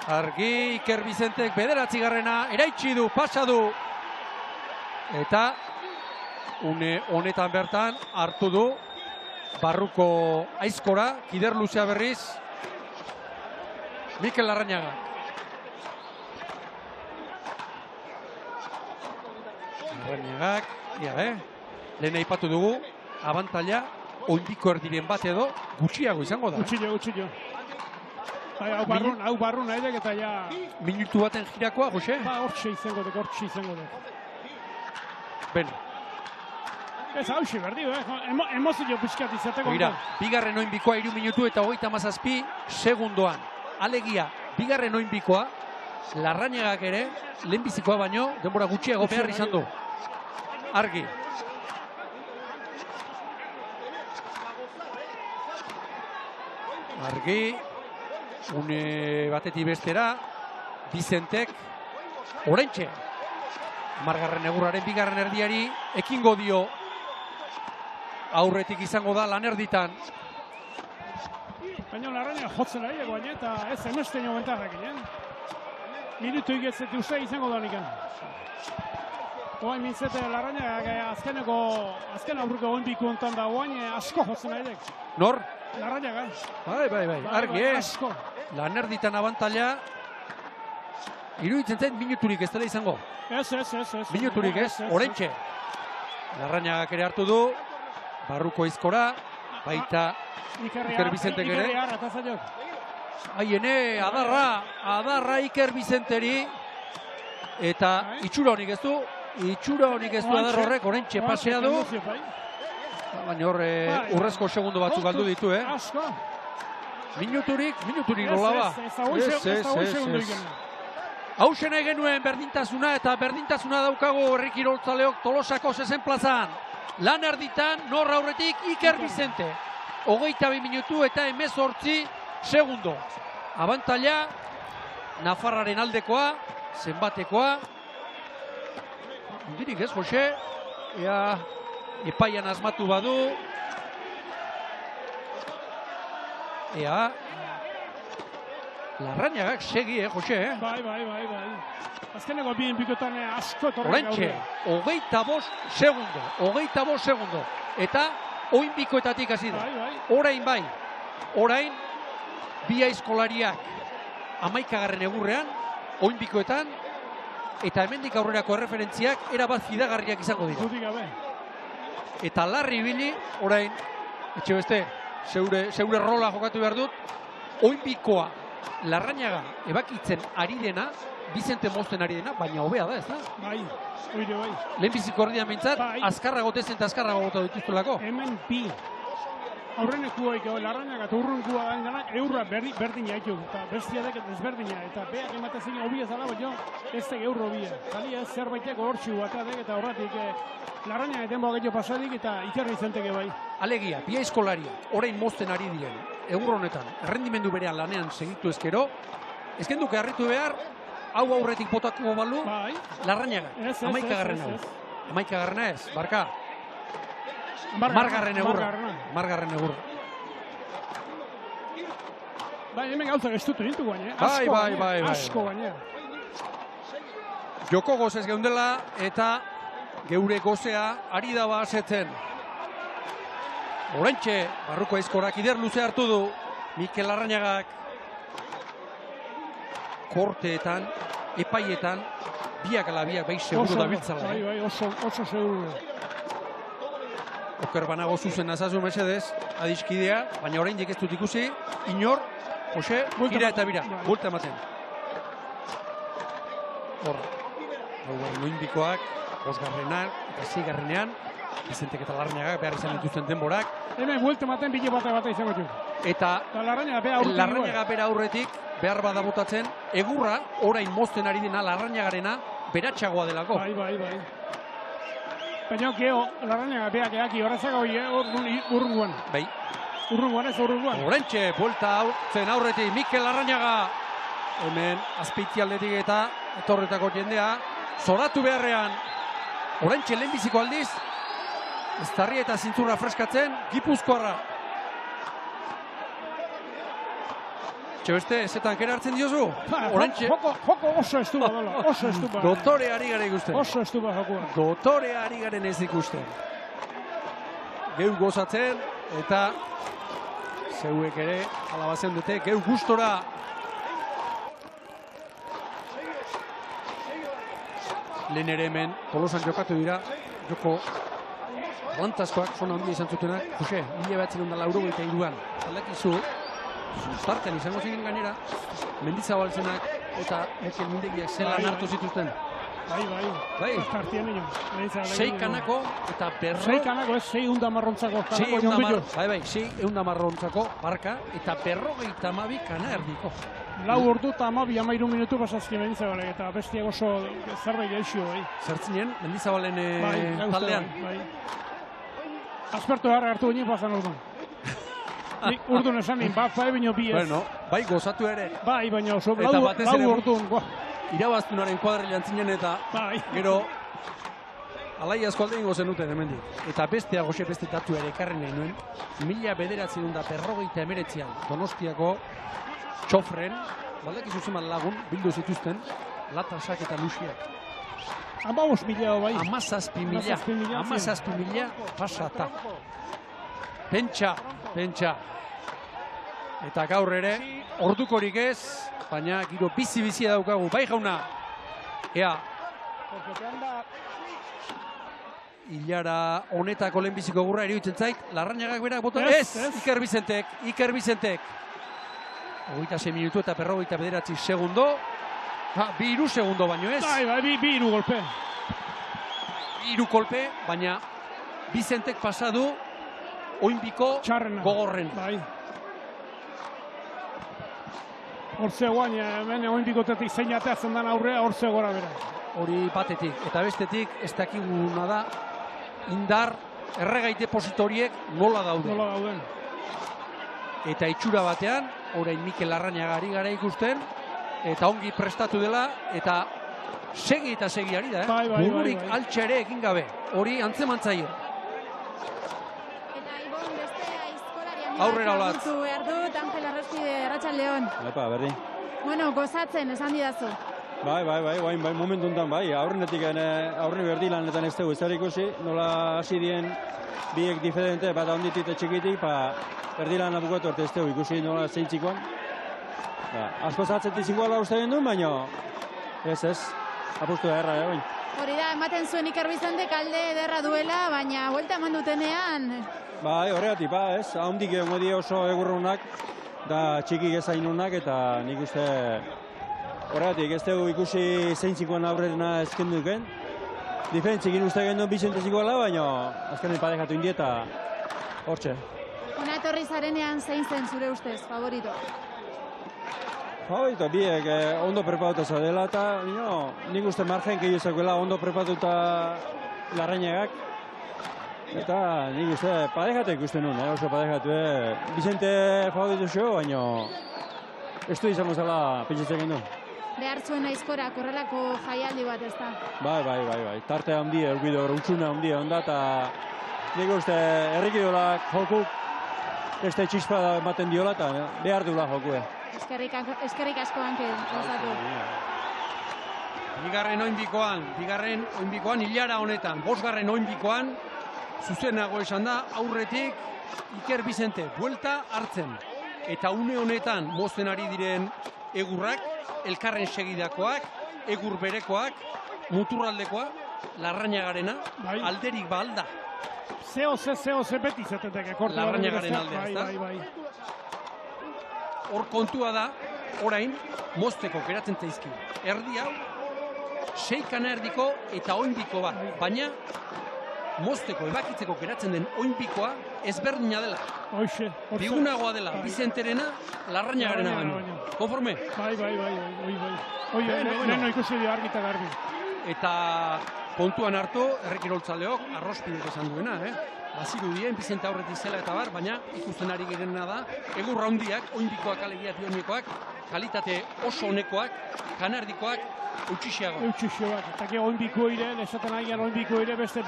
Argi, Iker Bizentek bederatzigarrena, eraitsi du, pasa du. Eta une honetan bertan hartu du barruko aizkora, kider luzea berriz, Mikel Larrañaga. Larrañagak, lehen aipatu dugu, abantaila, oinbiko erdiren bat edo, gutxiago izango da. Gutxillo. Hau barrun nahi eta ja... Minutu baten jirakoa, Jose? Hortxe izango dek. Ben. Ez hausi berdi, emozio pixkat izateko. Begira, bigarren oinbikoa 3 minutu eta 37 segundoan. Alegia, bigarren oinbikoa, Larrañagak ere, lehenbizikoa baino, denbora gutxiago behar izan du. Argi. Argi, une batetik bestera, Bizentek, oraintxe, Margarren egurraren bigarren erdiari, ekingo dio, aurretik izango da lan erditan. Baina Larrañaga jotzen ari baina eta ez emestein momentarrak ginen. Minutu igetzeti uste izango da nikan. Oain mintzete Larrañaga azken aurruko oinbiku ontan da oain asko jotzen ari. Nor? Larrañaga. Bai, argi asko. Lan erditan abantaila, iruditzen zen minuturik ez dela izango. Ez. Minuturik ez, oraintxe. Larrañagak ere hartu du, barruko izkora, baita Iker Bizentek ere. Haiene, adarra Iker Bizenteri, eta itxura honik ez du, adar horrek, oraintxe pasea du. Baina hor, urrezko segundo batzuk galdu ditu, Minuturik nola ba. Ez. Hausen nahi genuen berdintasuna eta berdintasuna daukagu herri kiroltzaleok Tolosako 6. plazan. Lan erditan nor aurretik Iker Bizente. 22 minutu eta 18 segundo. Abantaila Nafarraren aldekoa, zenbatekoa. Dirik ez, Jose. Ea epaian asmatu badu. Ea Larrañagak segi, Jose, Bai. Azkeneko bien bikotan asko torren oraintxe, 25 segundo. Eta oin bikoetatik hasi da. Bai. Orain, bi aizkolariak 11. egurrean, oin bikoetan, eta hemendik aurrerako erreferentziak erabat fidagarriak izango dira. Dudik gabe. Eta larri ibili, orain, etxe beste, zeure rola jokatu behar dut, oin bikoa Larrañaga ebakitzen ari dena, Bizente mozten ari dena, baina hobea da, ez da? Bai. Lehenbiziko erdian behintzat, azkarrago tezen eta azkarrago bota dituztelako. Hemen bi. Aurrenekuoik Larrañaga eta urrunkua gaindanak eurra berdina haitu. Eta bestia dek ezberdina. Eta beak ematezin hobi ez dala, baina ez dek eurro bia. Tali ez zerbaiteko hortxu bat dek eta horretik Larrañaga etenboa gehiago pasadik eta Iker Bizenteke bai. Alegia, bi aizkolaria, orain mozten ari diren, egur honetan, errendimendu berean lanean segitu ezkero, ez genduke harritu behar, hau aurretik botako balu, Larrañaga, 11. ez, barka. Margarren egurra. Bai, hemen gauzak ez dut nintu baina, Bai. asko baina. Joko gozez geundela eta geure gozea ari da basetzen. Oraintxe, barruko aizkorak ider luze hartu du, Mikel Larrañagak korteetan, epaietan, biak ala biak bai seguru da biltzala. Bai, oso seguru. Oker banago zuzen azazu mesedez, adiskidea, baina oraindik ez dut ikusi, inor, Jose, gira eta bira, bulta ematen. Hor, noinbikoak, 5. eta 6. Bizentek eta Larrañagak behar izan dituzten denborak. Hemen bulta ematen bile bata izango du. Eta Larrañaga bera aurretik, behar bada botatzen, egurra, orain mozten ari dena Larrañagarena, beratxagoa delako. Bai. Baina geho, Larrañaga beak eaki horretzako urrunguan. Bai. Urrunguan ez urrunguan. Oraintxe, buelta zen aurretik, Mikel Larrañaga. Hemen, azpeitialdetik eta etorretako jendea, zoratu beharrean. Oraintxe, lehenbiziko aldiz, Eztarria eta zintzurra freskatzen, Gipuzkoarra. Txebeste, zetan kera hartzen diozu? Oraintxe. Joko oso estuba dola, oso estuba. Dotore ari garen ikusten. Oso estuba jokoa. Dotore ari garen ez ikusten. Geu gozatzen, eta zeuek ere, alabazen dute, geu gustora. Lehen ere hemen, Tolosan jokatu dira, joko lantazkoak, zona handia izan zutenak. Jose, 1983an, aldakizu, starten izango ziren gainera, Mendizabaltzenak eta Mikel Mindegiak zelan hartu zituzten. Bai. Tartian egin. 6 kanako eta berro. 6 kanako, ez 600 marrontzako. 600 marrontzako barka eta 52 kana erdiko. 4 ordu eta 12-13 minutu pasazkin Mendizabalek eta bestiak oso zerbait gaixo. Zertzinen, Mendizabalen taldean. Bai. Aspertu hartu ginen pasan orduan. Nik urdun esan nien, bai baino bi ez. Bueno, bai gozatu ere. Bai, baina oso lau orduan. Irabaztunaren kuadrilan zinen eta gero alai asko alde ingo zenuten hemendik. Eta bestea goxe beste datu ere ekarri nahi nuen. 1959an Donostiako txofren, baldakizu zeman lagun, bildu zituzten, latasak eta luxiak. 15.000 bai. 17.000 pasata. Pentsa. Eta gaur ere, ordukorik ez, baina giro bizi-bizia daukagu. Bai jauna, ea. Ilara honetako lehenbiziko gurra eriutzen zait, Larrañagak berak boto. Ez, Iker Bizentek. 26 minutu eta 59 segundo. 2 segundo baino ez. Bai, 2 golpe. 2 kolpe, baina Bizentek pasadu oinbiko gogorren. Bai. Hortze guain, hemen oinbikotetik zein ateatzen den aurrea, hortze gora bera. Hori batetik, eta bestetik, ez dakiguna da, indar erregai depositoriek nola dauden. Eta itxura batean, orain Mikel Larrañagari gara ikusten, eta ongi prestatu dela, eta segi ari da, bururik altxa ere egin gabe. Hori antzemantzaio. Eta Ibon, beste aizkolarian aurrera olatz. Behar dut, Angel Arrasti, Arratsaldeon. Baipa, berdin. Bueno, gozatzen, esan didazu. Bai, momentu honetan bai. Aurrenetik aurre berdilanetan ez dugu ez ikusi. Nola hasi dien biek diferente, bat onditik eta txikitik, berdilan abukatu arte ez dugu ikusi nola zeintzikoan. Asko zatzetik zingoala uste gendun, baina ez, apustu da erra, bain. Hori da, ematen zuen Iker Bizentek alde ederra duela, baina buelta eman dutenean. Bai, horregatik, ez. Haundik egongo die oso egurrunak, da txikik ezainunak, eta nik uste horregatik, ez dugu ikusi zeintzikoan aurrena ezken duken. Diferentzikin uste gendun bizentezikoala, baina azkenen padekatu indi eta hortxe. Ona etorri zarenean zein zen zure ustez, favorito? Favorito, biek ondo preparatuta zaudela eta nik uste margen keiuzakoela ondo preparatuta Larrañagak. Eta nik uste padekatu ikusten nuen, oso padekatu. Bizente favorito xo, baina ez du izango zela pentsatzen gendun. Behar zuen aizkorak horrelako jaialdi bat ez da? Bai. Tarte handia, eukido, utxuna handia onda, eta nik uste herrikidolak jokuk beste txispa ematen diola, eta behar duela jokue. Eskerrik asko Ankel, gozatu. Bigarren oinbikoan Ilara honetan, 5. oinbikoan, zuzenago esan da, aurretik Iker Bizente buelta hartzen. Eta une honetan mozten ari diren egurrak, elkarren segidakoak, egur berekoak, muturraldekoa, Larrañagarena, alderik ba alda. Zeo beti zetetek. Larrañagaren aldea, ezta? Bai. Hor kontua da, orain, mozteko geratzen zaizki. Erdi hau, 6 kana erdiko eta oinbiko bat. Baina, mozteko ebakitzeko geratzen den oinbikoa ezberdina dela. Bigunagoa dela, Bizenterena, Larrañagarena baino. Konforme? Bai. Leno ikusi dio argi eta garbi. Eta kontuan hartu, herrikiroltzaleok, arrospidek esan duena, Baziru dien, Bizente aurretik zela eta bar, baina ikusten ari girena da, egurra handiak, oinbikoak alegia pionikoak, kalitate oso honekoak, kanardikoak, eutxixiagoak. Eutxixiagoak, eta ge oinbiko iren, esaten agian oinbiko ire beste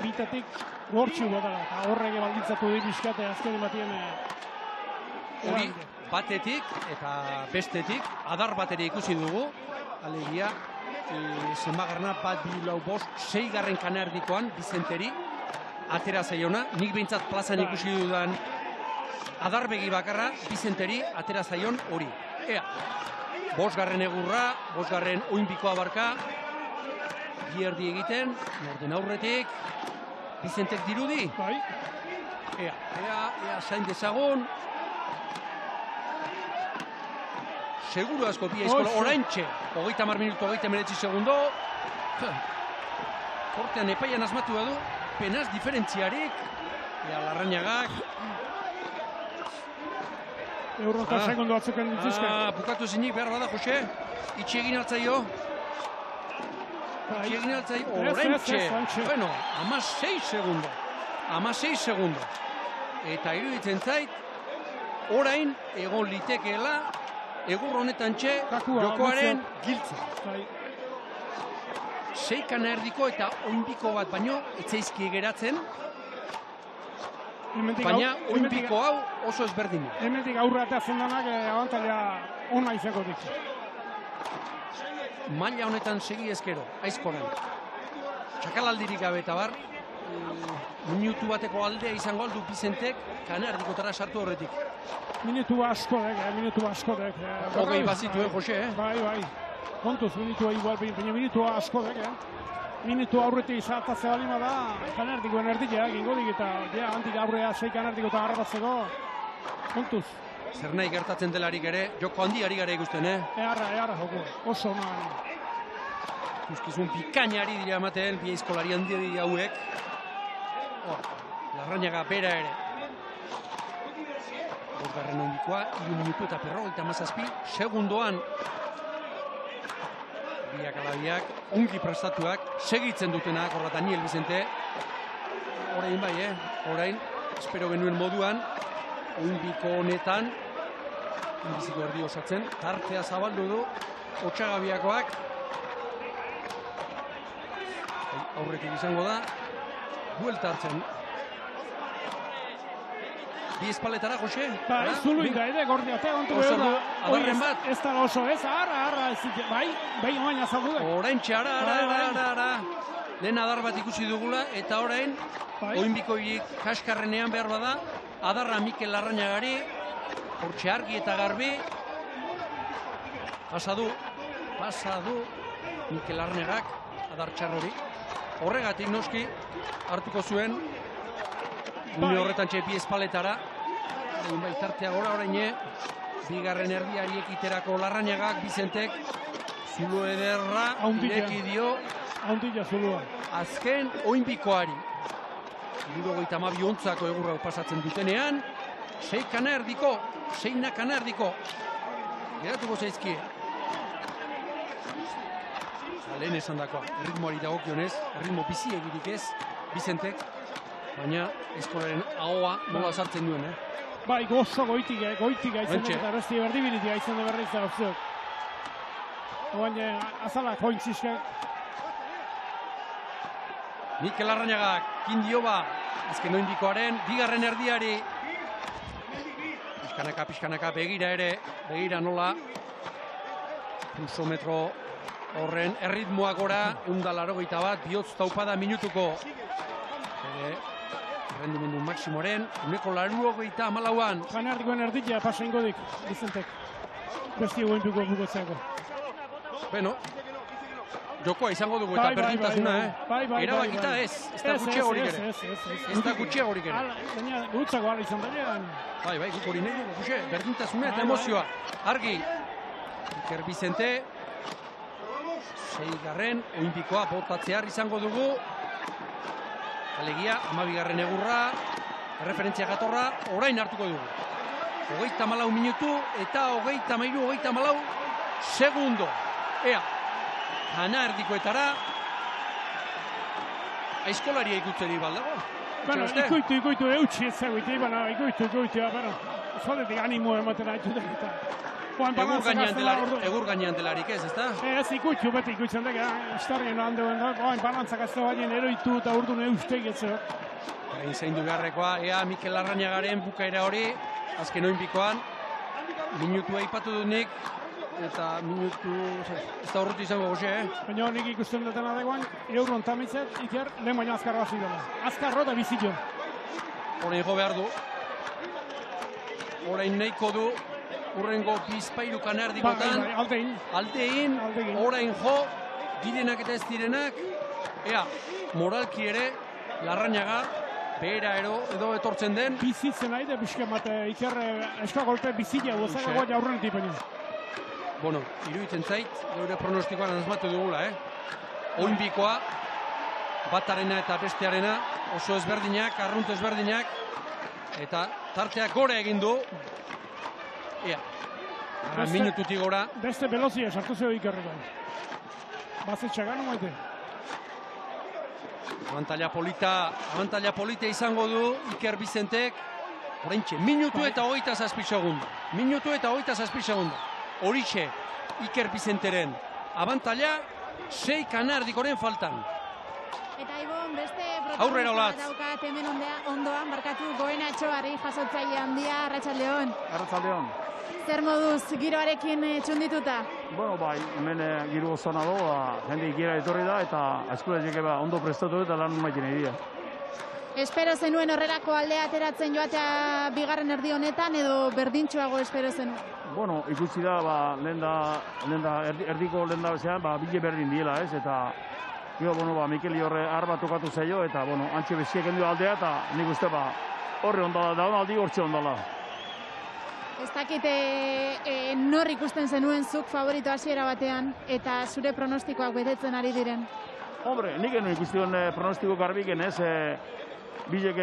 bitatik gortxu batara, eta horrek baldintzatu di bizkate azken ematien. Hori batetik eta bestetik, adar bateri ikusi dugu, alegia, zenbagarna bat 2, 4, 5, 6 kanardikoan, Bizenteri, atera zaiona, nik behintzat plazan ikusi dudan adarbegi bakarra, Bizenteri atera zaion hori. Ea, 5. egurra, 5. oinbikoa barka, gierdi egiten, norden aurretik, Bizentek dirudi. Bai. Ea, zain dezagun. Seguru asko bi aizkola, oraintxe, 30 minutu, 29 segundo, Kortean epaian asmatu badu, penaz diferentziarik, Larrañagak. Eurota segundu atzuken dituzke. Bukatu zinik behar bada, Jose, itxi egin altzaio. Itxi egin altzaio, orentxe. Bueno, 16 segundo. Eta iruditzen zait, orain egon litekeela, egur honetan jokoaren giltza. 6 kana erdiko eta oinbiko bat baino, etzaizki geratzen. Baina oinbiko hau oso ezberdin. Hemendik aurra eta zendanak abantaila ona izango ditu. Maila honetan segi ezkero, aizkoran. Txakalaldirik gabe eta bar, minutu bateko aldea izango aldu Bizentek, kana erdikotara sartu horretik. Minutu asko dek. Hogei bazitu, Jose, Bai. Kontuz, minutua igual, baina minutua asko dek, Minutu aurretik izatatzea balima da, kanerdikoen erdia egingo dik eta handik aurrea 6 kanerdiko eta harrapatzeko. Kontuz. Zer nahi gertatzen delarik ere, joko handiari gara ikusten, Eharra joko, oso ona. Ikuskizun pikainari dira ematen, bi aizkolari handi dira hauek. Larrañaga bera ere. Bosgarren ondikoa, 1 minutu eta 57 segundoan. Biak alabiak, ongi prestatuak, segitzen dutenak, horra Daniel Bizente. Orain bai, orain, espero genuen moduan, oinbiko honetan, inbiziko erdi osatzen, tartea zabaldu du, Otsagabiakoak. Aurretik izango da, buelta hartzen. Bi espaletara, Jose? Bai, zuluin da, gordi atea ontu behar da. Adarren bat? Ez da oso, harra, bai, oain azaldu da. Oraintxe, ara. Lehen adar bat ikusi dugula, eta orain, oinbikoirik kaskarrenean behar bada, adarra Mikel Larrañagari, hortxe argi eta garbi, pasadu, Mikel Larrañagak, adar txarrori. Horregatik noski, hartuko zuen, une horretan txepi espaletara, bai, tartea gora oraine, bigarren erdiari ekiterako Larrañagak, Bizentek, zulo ederra, ireki dio, Haundilla zulua. azken oinbikoari. 72 ontzako egurra pasatzen dutenean, 6 kana erdiko, 6 kana erdiko. Geratuko zaizkie. Lehen esan dakoa, ritmoari dagokionez, ritmo bizi egirik ez, Bizentek, baina eskolaren ahoa nola sartzen duen, Bai, gozo goitik aizen eta resti berdibiritik aizen da berriz da gozuk. Baina azalak jointzizkak. Mikel Larrañagak, Kindioba, azken oinbikoaren, bigarren erdiari. Pixkanaka, begira nola. Pulsometro horren erritmoa gora, 181, bihotz taupada minutuko. Rendimendu maksimoren, 184an. Kanerdikoen erdila pasa ingodik, Bizentek. Besti oinbiko bukotzeako. Bueno, jokoa izango dugu eta berdintasuna, erabakita ez da gutxiagorik ere. Ez da gutxiagorik ere. Baina gutzako ala izan daia. Bai, guk hori nahi dugu, Jose, berdintasuna eta emozioa. Argi, Iker Bizente, 6. oinbikoa botatzear izango dugu. Alegia, 12. egurra, referentzia gatorra, orain hartuko dugu. 34 minutu eta 33-34 segundo. Kana erdikoetara, aizkolaria ikutzeri baldago. Bueno, ikuitu, eutxi ez zagoiti, baina ikuitu, zoletik animo ematen haitu da. Egur gainean delarik ez, ezta? Ez ikuitu, beti ikuitzen da, istorien handeuen da, oain balantzak ez da baina eroitu eta urdun eusteg ez da. Hain zaindu beharrekoa, Mikel Larrañagaren bukaera hori, azken oinbikoan, minutua ipatu dunik, eta minutu, ez da urrutu izango goxe, Baina honik ikusten dutena dagoan, euron tamitzet, Iker, lehen baina azkarra hasi dela. Azkarro da bizitio. Horein jo behar du. Horein nahiko du, urrengo bizpairu kana erdikotan. Aldein, orain jo, direnak eta ez direnak. Moralki ere, Larrañaga, behera edo etortzen den. Bizitzen nahi da, bizka mate, Iker, eskagolpe bizitza, gozagagoa jaurrenetik baina. Bueno, iruditzen zait, geure pronostikoan asmatu dugula, oinbikoa, batarena eta bestearena, oso ezberdinak, arrunt ezberdinak, eta tarteak gora egin du. Ea, minututik gora. Beste velozia sartu zeo Ikerretan. Bazetxagan maite. Abantalla polita izango du Iker Bizentek. Oraintxe, minutu eta 27 segundo. Minutu eta 27 segundo. Horixe, Iker Bizenteren abantalla, 6 kanardikoren faltan. Eta Ibon, beste Aurrera Olatz. daukat hemen ondoan, barkatu Goenatxoari jasotzaile handia, Arratsaldeon. Arratsaldeon. Zer moduz giroarekin txundituta? Bueno, bai, hemen giro oso nago, jende ikera etorri da, eta eskuletik ondo prestatu eta lan maiten egia. Espero zenuen horrelako aldea ateratzen joatea bigarren erdi honetan, edo berdintxoago espero zenuen? Bueno, ikusi da, erdiko lehen da bezean, bile berdin diela, ez, eta gero, Mikeli horre arba tokatu zaio, eta, antxe beziek endu aldea, eta nik uste, horre ondala, da aldi hortxe ondala. Ez dakite nor ikusten zenuen zuk favorito hasiera batean, eta zure pronostikoak betetzen ari diren? Hombre, nik enuen ikusten pronostiko garbiken, ez, bilek,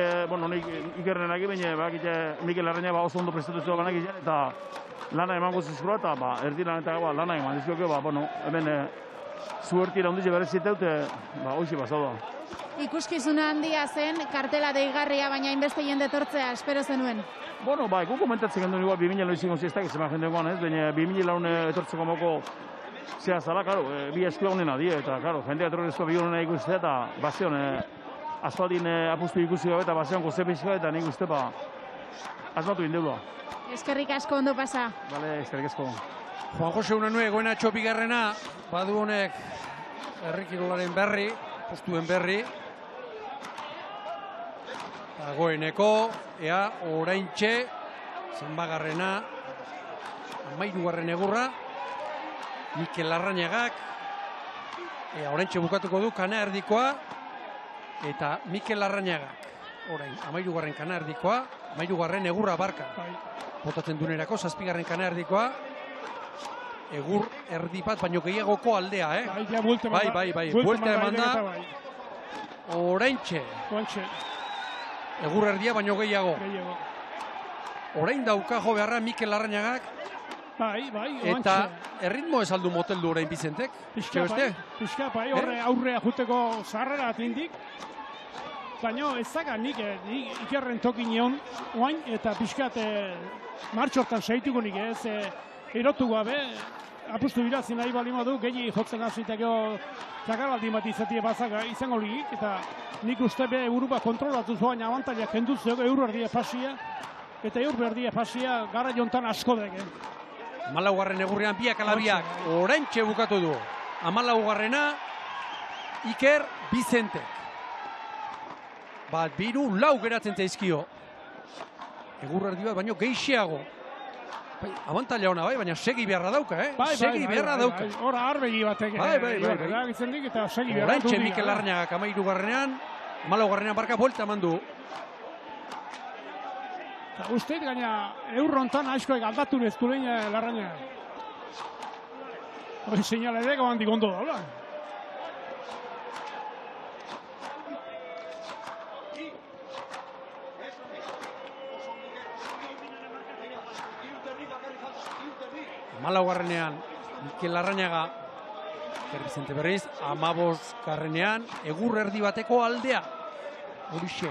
nik Ikerrenak baina, Mikel Larraña oso ondo prestatu zua banak izan, eta lana emango zizkura, eta erdilan eta lana eman dizkioke, hemen zuertira ondize bereziteute, hoxe basau da. Ikuskizuna handia zen, kartela deigarria, baina inbeste jende tortzea, espero zenuen? Bueno, gu komentatzen genduen igual 2000 loiziko ziztak, ez ema jendean ez, baina 2000 laun etortzeko moko zea zala, bi eskua honena die, eta, jendea etorrezko bi honena ikustea, eta bazion, asfaldin apustu ikusi gabe, eta bazion gozepizka, eta nik uste, asmatu indeula. Eskerrik asko ondo pasa. Bale, eskerrik asko. Juan Jose Unanue, Goenatxo bigarrena, badu honek herrikirolaren berri, postuen berri. Dagoeneko, oraintxe, zenbagarrena, 13. egurra, Mikel Larrañagak, oraintxe bukatuko du kana erdikoa, eta Mikel Larrañagak, orain, 13. kana erdikoa, 13. egurra barka. Botatzen dunerako, 7. kana erdikoa, egur erdi bat, baino gehiagoko aldea, Bai, buelta eman da, oraintxe. Egur erdia baino gehiago. Orain dauka jo beharra Mikel Larrañagak. Bai, eta erritmo ez aldu moteldu orain Bizentek. Pixka, horre aurrea juteko zaharrera atindik. Baina ez zaga nik Ikerren tokin egon oain, eta pixkat martxortan segituko nik ez erotu gabe, apustu birazin nahi bali modu, gehi jotzen aziteko zakaraldi bat izatie bazaka izango ligik, eta nik uste be Europa kontrolatu zoain abantaliak henduzeko eur erdia pasia, eta eur erdia pasia gara jontan asko deke. 14. egurrean biak alabiak, oraintxe bukatu du. 14. Iker Bizentek. Biru lau geratzen zaizkio. Egur erdi bat, baino gehiago. Abantalla ona, baina segi beharra dauka, Segi beharra dauka. Hora arbegi batek. Oraintxe Mikel Larrañagak 13. 14. barka buelta mandu. Usteet gaina eurrontan aizkoek aldatu nezkulein Larrañagak. Hori seinale deko handik ondo da, hola? Malaugarrenean Mikel Larrañaga, Iker Bizente berriz, 15. egur erdi bateko aldea. Horixe,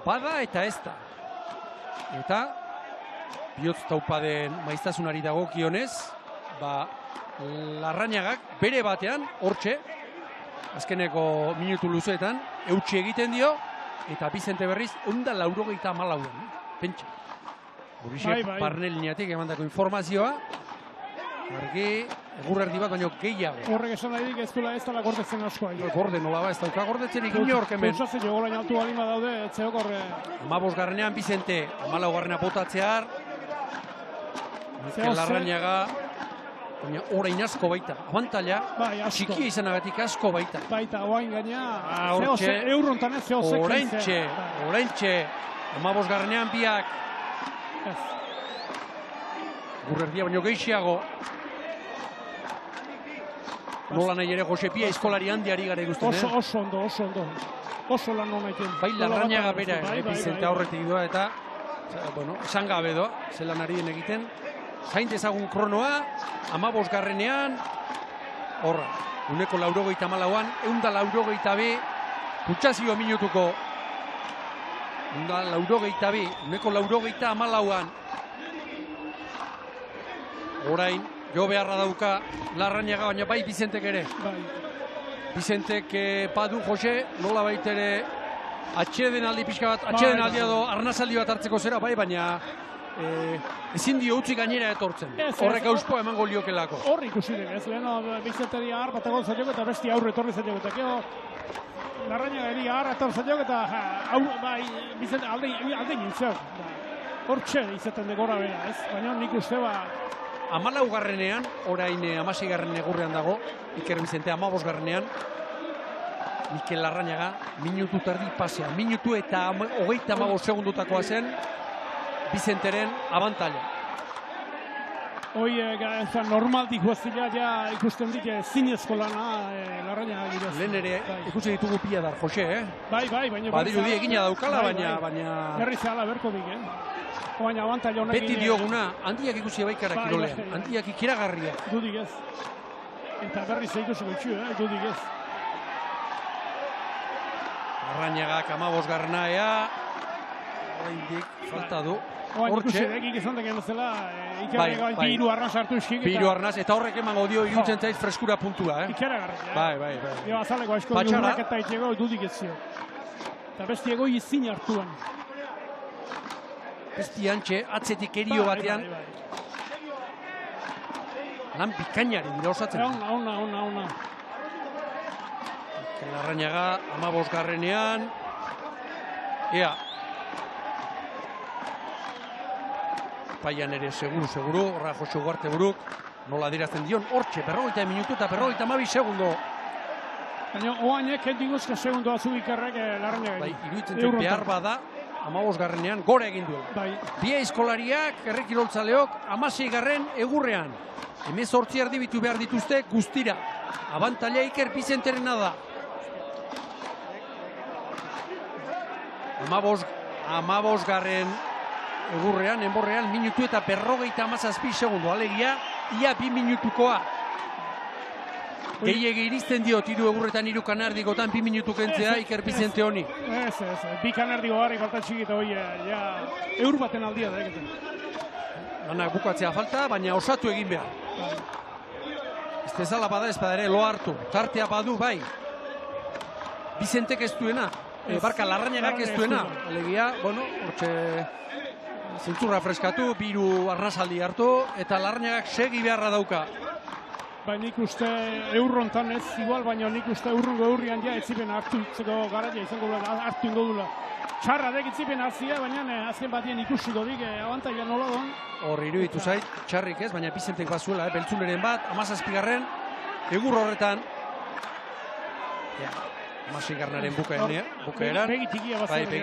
bada eta ez da. Eta bihotz taupaden maiztasunari dagokionez, Larrañagak bere batean, hortxe, azkeneko minutu luzeetan, eutxi egiten dio, eta Bizente berriz, 194. Pentsa. Horixe, barne lineatik emandako informazioa, argi, egur erdi bat, baino gehiago. Horrek esan nahi ez dela gordetzen askoa. Gorde nola ba, ez dauka gordetzen ikin hork hemen. Pulsatzen jogolain altu balima daude, etzeok horre. 15. Bizente, 14. botatzear. Mikel Larrañaga, baina orain asko baita. Abantalla, txikia izanagatik asko baita. Baita, oain gaina, hortxe, eurrontan ez zehozek. Oraintxe, 15. biak. Gurrerdia baino gehiago. Nola nahi ere Josepia eskolari handiari gara ikusten, Oso ondo. Oso lan honekin. Bai, Larrañaga bera, Bizente aurretik doa, eta, bueno, esan gabe doa, zelan ari den egiten. Zain dezagun kronoa, 15garrenean, horra, uneko 94an, 182, kutsazio minutuko, 182, uneko 94an, orain, jo beharra dauka Larrañaga, baina bai Bizentek ere. Bizentek badu Jose, nola baitere atxeden aldi pixka bat, atxeden aldi edo arnazaldi bat hartzeko zera, bai, baina ezin dio utzi gainera etortzen. Horrek auspoa emango liokelako. Hor ikusi den, ez, leheno Bizenteri ahar bat egon zaiok eta besti aurre etorri zaiok, eta gero Larrañagari ahar etorri zaiok eta bai, Bizente alde nintzen. Hor txe izaten degora bera, ez, baina nik uste 14garrenean, orain 16garren egurrean dago, Iker Bizente 15garrenean, Mikel Larrañaga, minutu terdi pasea, minutu eta 35 segundutakoa zen, Bizenteren abantaila. Hoi, normaldik huazila, ja ikusten dik zinezko lana Larrañaga giraz. Lehen ere, ikusi ditugu pila dar, Jose, Bai, baina... Badirudi egina daukala, baina... Berriz ala berko dik, Baina abantaila honekin... Beti dioguna, handiak ikusi baikara kirolean, handiak ikiragarriak. Dudik ez. Eta berriz ikusi gutxu, dudik ez. Larrañagak 15garrena ea, oraindik falta du. Hortxe. Ikusi izan deken bezala, ikerrega biru arnaz hartu eskik. Biru arnaz, eta horrek emango dio irutzen zaiz freskura puntua, Ikeragarri, Bai. Jo, azaleko asko urrak eta itxego dudik ez zio. Eta besti egoi izin hartuan. Besti antxe, atzetik erio batean. Lan bikainari dira osatzen. Ona. Larrañaga, 15garrenean. Ea. Paian ere seguru, horra Jose Ugarte buruk, nola dirazten dion, hortxe, 40 minutu eta 52 segundo. Baina, oainek endiguzka segundo azu Ikerrek Larrañaga. Bai, iruditzen zen behar bada, 15garrenean gora egin duela. Bai. Bi aizkolariak, herrikiroltzaleok, 16garren egurrean. 18 erdibitu behar dituzte guztira. Abantaila Iker Bizenterena da. 15garren egurrean, enborrean, minutu eta 57 segundo. Alegia, ia 2 minutukoa. Gehiegi iristen dio tiru egurretan 3 kanardikotan 2 minutu kentzea Iker Bizente honi. Ez, 2 kanardiko garri falta txikita hoi, eur baten aldia da egiten. Lanak bukatzea falta, baina osatu egin behar. Ez bezala bada ez badare lo hartu. Tartea badu bai. Bizentek ez duena. Barka Larrañagak ez duena. Alegia, hortxe zintzurra freskatu, biru arnazaldi hartu, eta Larrañagak segi beharra dauka. Bai, nik uste eurrontan ez igual, baina nik uste eurrungo eurrian ja etzipen hartu itzeko garaia izango hartu ingo dula. Txarra dek itzipen hartzia, baina azken batien ikusiko dik, abantaila nola doan. Hor iruditu zait, txarrik ez, baina Bizentek bazuela, beltzuleren bat, 17garren, egur horretan, 16garrenaren bukaeran, pegi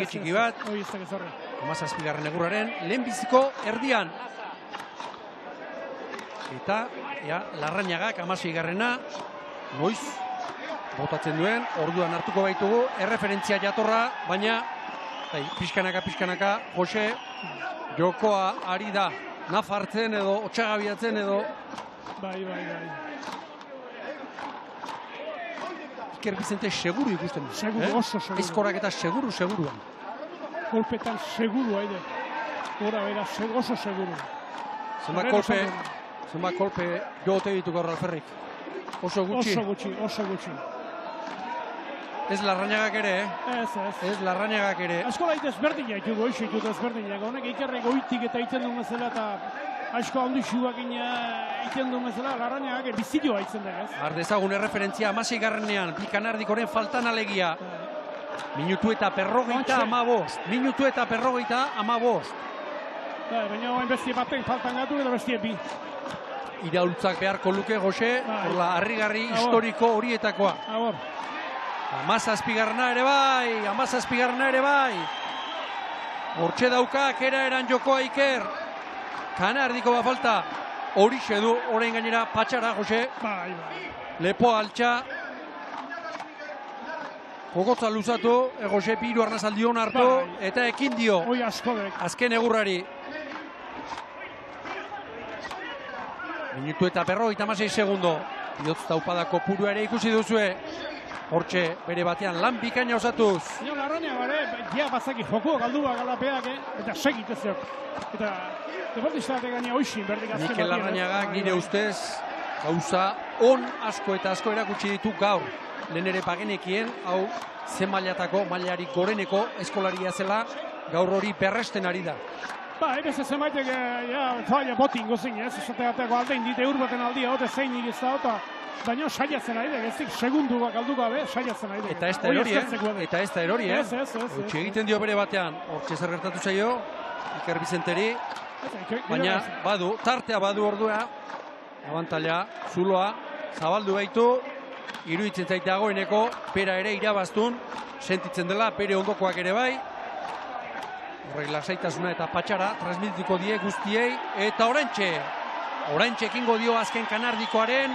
txiki bat, 17garren egurraren, lehenbiziko erdian. Eta, Larrañagak 16garrena, noiz, botatzen duen, orduan hartuko baitugu, erreferentzia jatorra, baina, pixkanaka, Jose, jokoa ari da, nafartzen edo, otxagabiatzen edo. Bai. Iker Bizente seguru ikusten du. Seguru, oso seguru. Aizkorak eta seguruan. Kolpetan seguru, haide. Hora bera, oso seguru. Zenbat kolpe jote ditu gaur Alferrik. Oso gutxi. Ez Larrañagak ere, Ez Larrañagak ere. Askola desberdinak jugo, desberdinak. Honek Ikerrek goitik eta iten duen bezala eta asko handi xuak iten duen bezala, Larrañagak bizilioa itzen da, ez? Ardezagun erreferentzia 16garrenean, bi kanardikoren faltan alegia. Minutu eta 55. Minutu eta 55. Baina hain bestie baten faltan gatu edo bestie bi. Iraultzak beharko luke, Jose, horla harrigarri historiko horietakoa. 17garrena ere bai. Hortxe daukak era eran jokoa Iker. Kanardiko bat falta. horixe du, orain gainera patxara, Jose. Bai. Lepo altxa. Kokotza luzatu, Jose Piru arnazaldi hon hartu, eta ekin dio. Hoi askodek. Azken egurrari. Minutu eta 56 segundo. Biotz taupadako purua ere ikusi duzue. Hortxe bere batean lan bikaina osatuz. Nio Larrañaga bare, ja bazaki joko galdua galapeak, eta segitezak. Eta deportista batek gaina hoixin berdik azken Mikel Larrañaga nire ustez gauza on asko eta asko erakutsi ditu gaur. Lehen ere bagenekien, hau zen mailatako, mailarik goreneko eskolaria zela, gaur hori berresten ari da. Ba, ebez ez emaitek, zaila botin gozin, ez? Esateateko aldein dite urbaten aldia, ote zeinik ez da, eta baina saiatzen ari da, ezik segundu galdu gabe, saiatzen ari da. Eta ez da erori, Eta ez da erori, Ez. Utsi egiten dio bere batean, hortxe zer gertatu zaio, Iker Bizenteri, baina badu, tartea badu ordua, abantaila, zuloa, zabaldu baitu, iruditzen zait dagoeneko, pera ere irabaztun, sentitzen dela, pere ondokoak ere bai, horrek lasaitasuna eta patxara, transmitituko die guztiei, eta oraintxe ekingo dio azken kanardikoaren,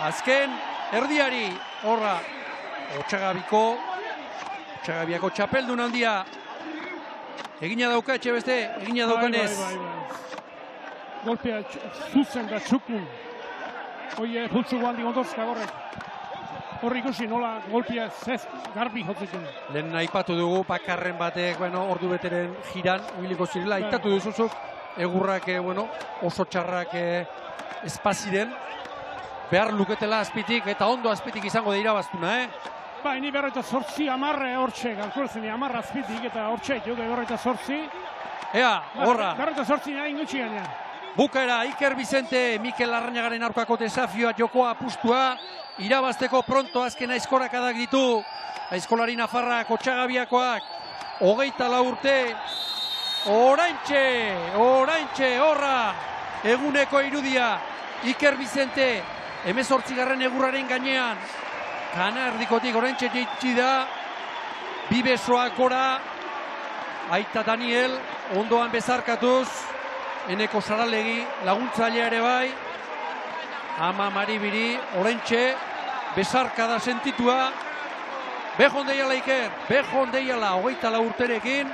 azken erdiari, horra, Otxagabiako txapeldun handia, egina dauka etxe beste, egina daukanez. Bai. Golpea zuzen da txukun. Hoi pultsu guandi ondozka horrek. Horri ikusi nola golpea zez garbi jotzen. Lehen aipatu dugu bakarren batek, ordu beteren jiran, ibiliko zirela, aipatu duzuzuk, egurrak, oso txarrak espaziren, behar luketela azpitik, eta ondo azpitik izango da irabaztuna, Ba, ni 48 amarre hortxe, galkurezen, amarra azpitik, eta hortxe, jo, 48. Ea, horra. 48 nahi ingutxi gainean. Bukaera, Iker Bizente, Mikel Larrañagaren aurkako desafioa, jokoa apustua, irabazteko pronto azken aizkorakadak ditu, aizkolari nafarrak, Otxagabiakoak, 24 urte, oraintxe, horra, eguneko irudia, Iker Bizente, 18. egurraren gainean, kana erdikotik oraintxe jeitsi da, bi besoak gora, aita Daniel, ondoan bezarkatuz, Eneko Saralegi, laguntzailea ere bai, ama Maribiri, oraintxe, besarkada sentitua, behon deiala Iker, behon deiala, 24 urterekin,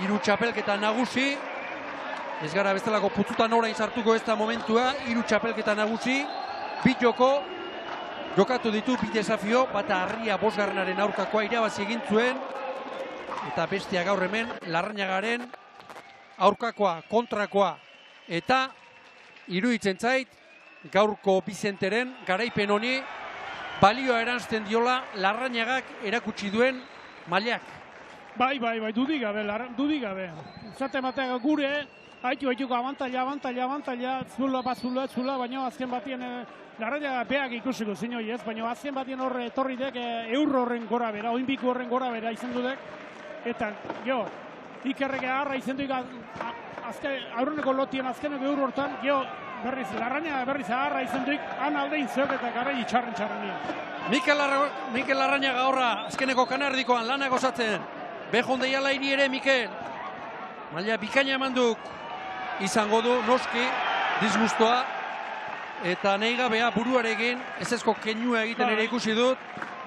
3 txapelketa nagusi, ez gara bestelako putzutan orain sartuko ez da momentua, 3 txapelketa nagusi, bit jokatu ditu, bit desafio, bata Harria bosgarrenaren aurkakoa irabazi egin zuen, eta bestia gaur hemen, Larrañagaren aurkakoa, kontrakoa, eta iruditzen zait, gaurko Bizenteren garaipen honi balioa eranzten diola Larrañagak erakutsi duen mailak. Bai, dudik gabe. Zate bateak gure, haituko abantaila, zula, baina azken batien Larrañaga beak ikusiko zinoi ez, baina azken batien horre etorri dek euro horren gora bera, oinbiko horren gora bera izan dudek, eta Ikerrek agarra izan duik aurreneko lotien azkeneko euro hortan, berriz, Larrañaga berriz agarra izan duik, han aldein zeok eta garai txarren nien. Mikel Larrañaga horra, azkeneko kanardikoan lanak osatzen, behon deiala hiri ere Mikel, maila bikaina emanduk, izango du noski, disgustoa, eta nahi gabea buruarekin, ezezko kenua egiten ere ikusi dut,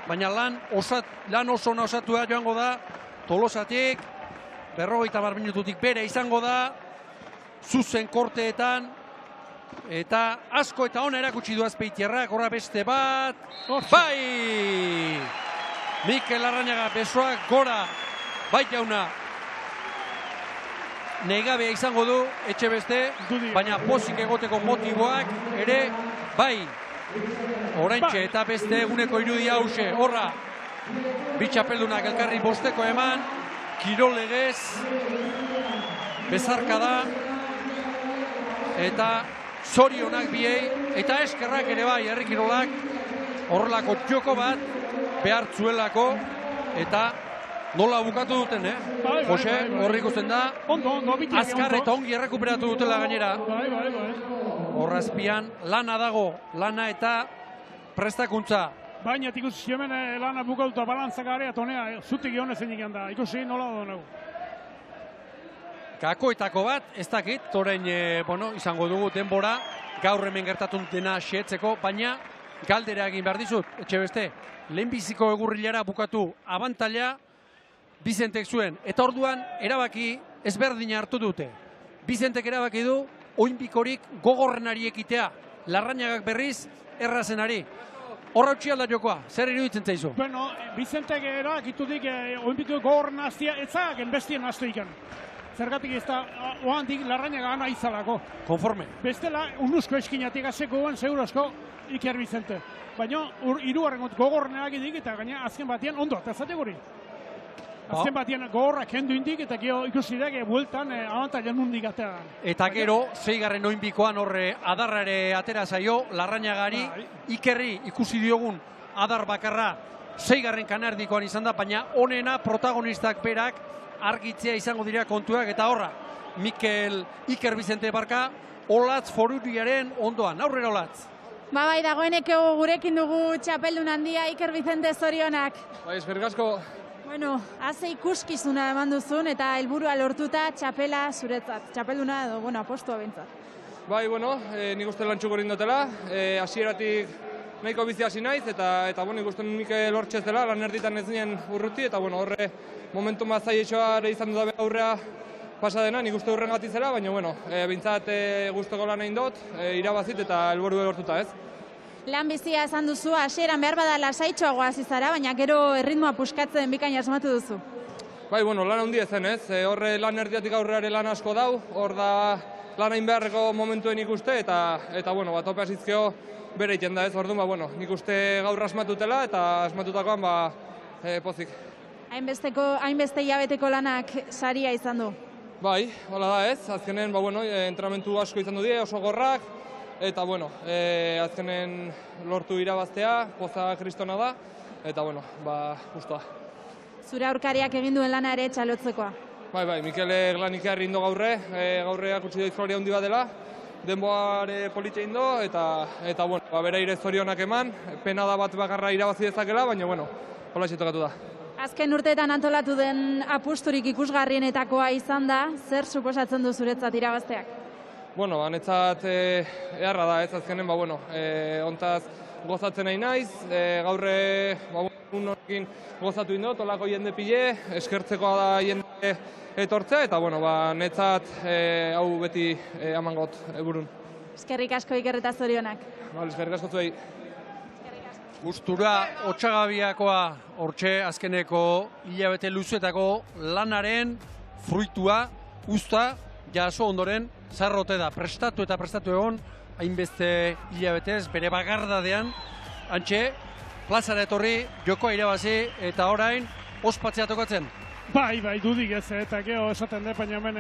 baina lan oso osatua joango da, Tolosatik, 50 minututik bere izango da, zuzen korteetan, eta asko eta ona erakutsi du Azpeitiarrak, horra beste bat, bai! Mikel Larrañaga besoak gora, bai jauna. Negabea izango du, etxe beste, baina pozik egoteko motiboak ere, bai. Oraintxe eta beste eguneko irudia hause, horra. Bitxapeldunak elkarri bosteko eman, kirolegez, bezarkada, eta zorionak biei, eta eskerrak ere bai, herri kirolak, horrelako txoko bat, behartzuelako, eta nola bukatu duten, Jose, horri ikusten da, azkar eta ongi errekuperatu dutela gainera. Horrazpian, lana dago, lana eta prestakuntza. Baina ikusi hemen lana bukatuta balantzak area tonea, zutik gionez egin da, ikusi nola da nago. gakoetako bat, ez dakit, orain izango dugu denbora, gaur hemen gertatun dena xehetzeko, baina galdera egin behar dizut, etxe beste, lehenbiziko egurrilara bukatu abantaila Bizentek zuen, eta orduan erabaki ezberdina hartu dute. Bizentek erabaki du, oinbikorik gogorrenari ekitea, Larrañagak berriz errazenari. Horra utzi alda jokoa, zer iruditzen zaizu? Bueno, Bizentek erabakitu dik, oinbiko gogorren hastia, etzaken bestien hastu ikan. Zergatik ez da, oandik Larrañaga gana izalako. Konforme. Bestela, unuzko eskinatik azeko guen, segurazko Iker Bizente. Baina, hirugarren gogorrenak edik, eta gaina azken batean ondo, eta zate guri. Azken batean gogorrak kendu indik, eta ikusi da, bueltan abantaila nundik atea. Eta gero, 6. oinbikoan horre adarrare atera zaio, Larrañagari, Ikerri ikusi diogun adar bakarra 6. kanardikoan izan da, baina onena protagonistak berak argitzea izango dira kontuak, eta horra, Iker Bizente barka, Olatz Foruriaren ondoan, aurrera Olatz. Bai, dagoeneko gurekin dugu txapeldun handia Iker Bizente zorionak. Bai, eskerrik asko. Bueno, haze ikuskizuna eman duzun eta helburua lortuta txapela zuretzat. Txapelduna edo, apostua bintzat. Bai, nik uste lantxuko rindotela. Hasieratik nahiko bizi hasi naiz, eta nik uste nik lortxez dela, lan erditan ez nien urruti, eta horre momentu mazaietxoa izan dut aurrea pasa dena, nik uste urren gatizela, baina bintzat guztoko lan egin dut, irabazit eta helburu lortuta ez. Lan bizia esan duzu, hasieran behar bada lasaitxoago hasi zara, baina gero erritmoa puskatzen bikain asmatu duzu. Bai, lan handi ezen ez, horre lan erdiatik aurreare lan asko dau, hor da lan hain beharreko momentuen ikuste, eta tope asizkeo bere iten da ez, orduan, nik uste gaur asmatutela, eta asmatutakoan, pozik. Hainbeste hilabeteko lanak saria izan du. Bai, hola da ez, azkenen, entrenamentu asko izan du die, oso gorrak, eta, azkenen lortu irabaztea, poza kristona da, eta, justoa. Zure aurkariak egin duen lana ere txalotzekoa. Bai, Mikelek lanik egin do gaurre akutsi da izloria handi bat dela, denboare politxe indo, eta bere ire zorionak eman, pena da bat bakarra irabazi dezakela, baina, hola tokatu da. Azken urteetan antolatu den apusturik ikusgarrienetakoa izan da, zer suposatzen du zuretzat irabazteak? Netzat eharra da ez azkenen, ontaz gozatzen nahi naiz, gaurre unorekin gozatu indot, olako jende pile, eskertzekoa da jende etortzea, eta netzat hau beti amangot burun. Eskerrik asko Iker eta zorionak. Eskerrik asko zuei. Gustura Otsagabiakoa hortxe azkeneko hilabete luzetako lanaren fruitua usta jaso ondoren zarrote da. Prestatu egon hainbeste hilabetez bere bagardadean antxe plazara etorri jokoa irabazi eta orain ospatzea tokatzen. Bai, dudik ez, eta geho esaten dut, baina hemen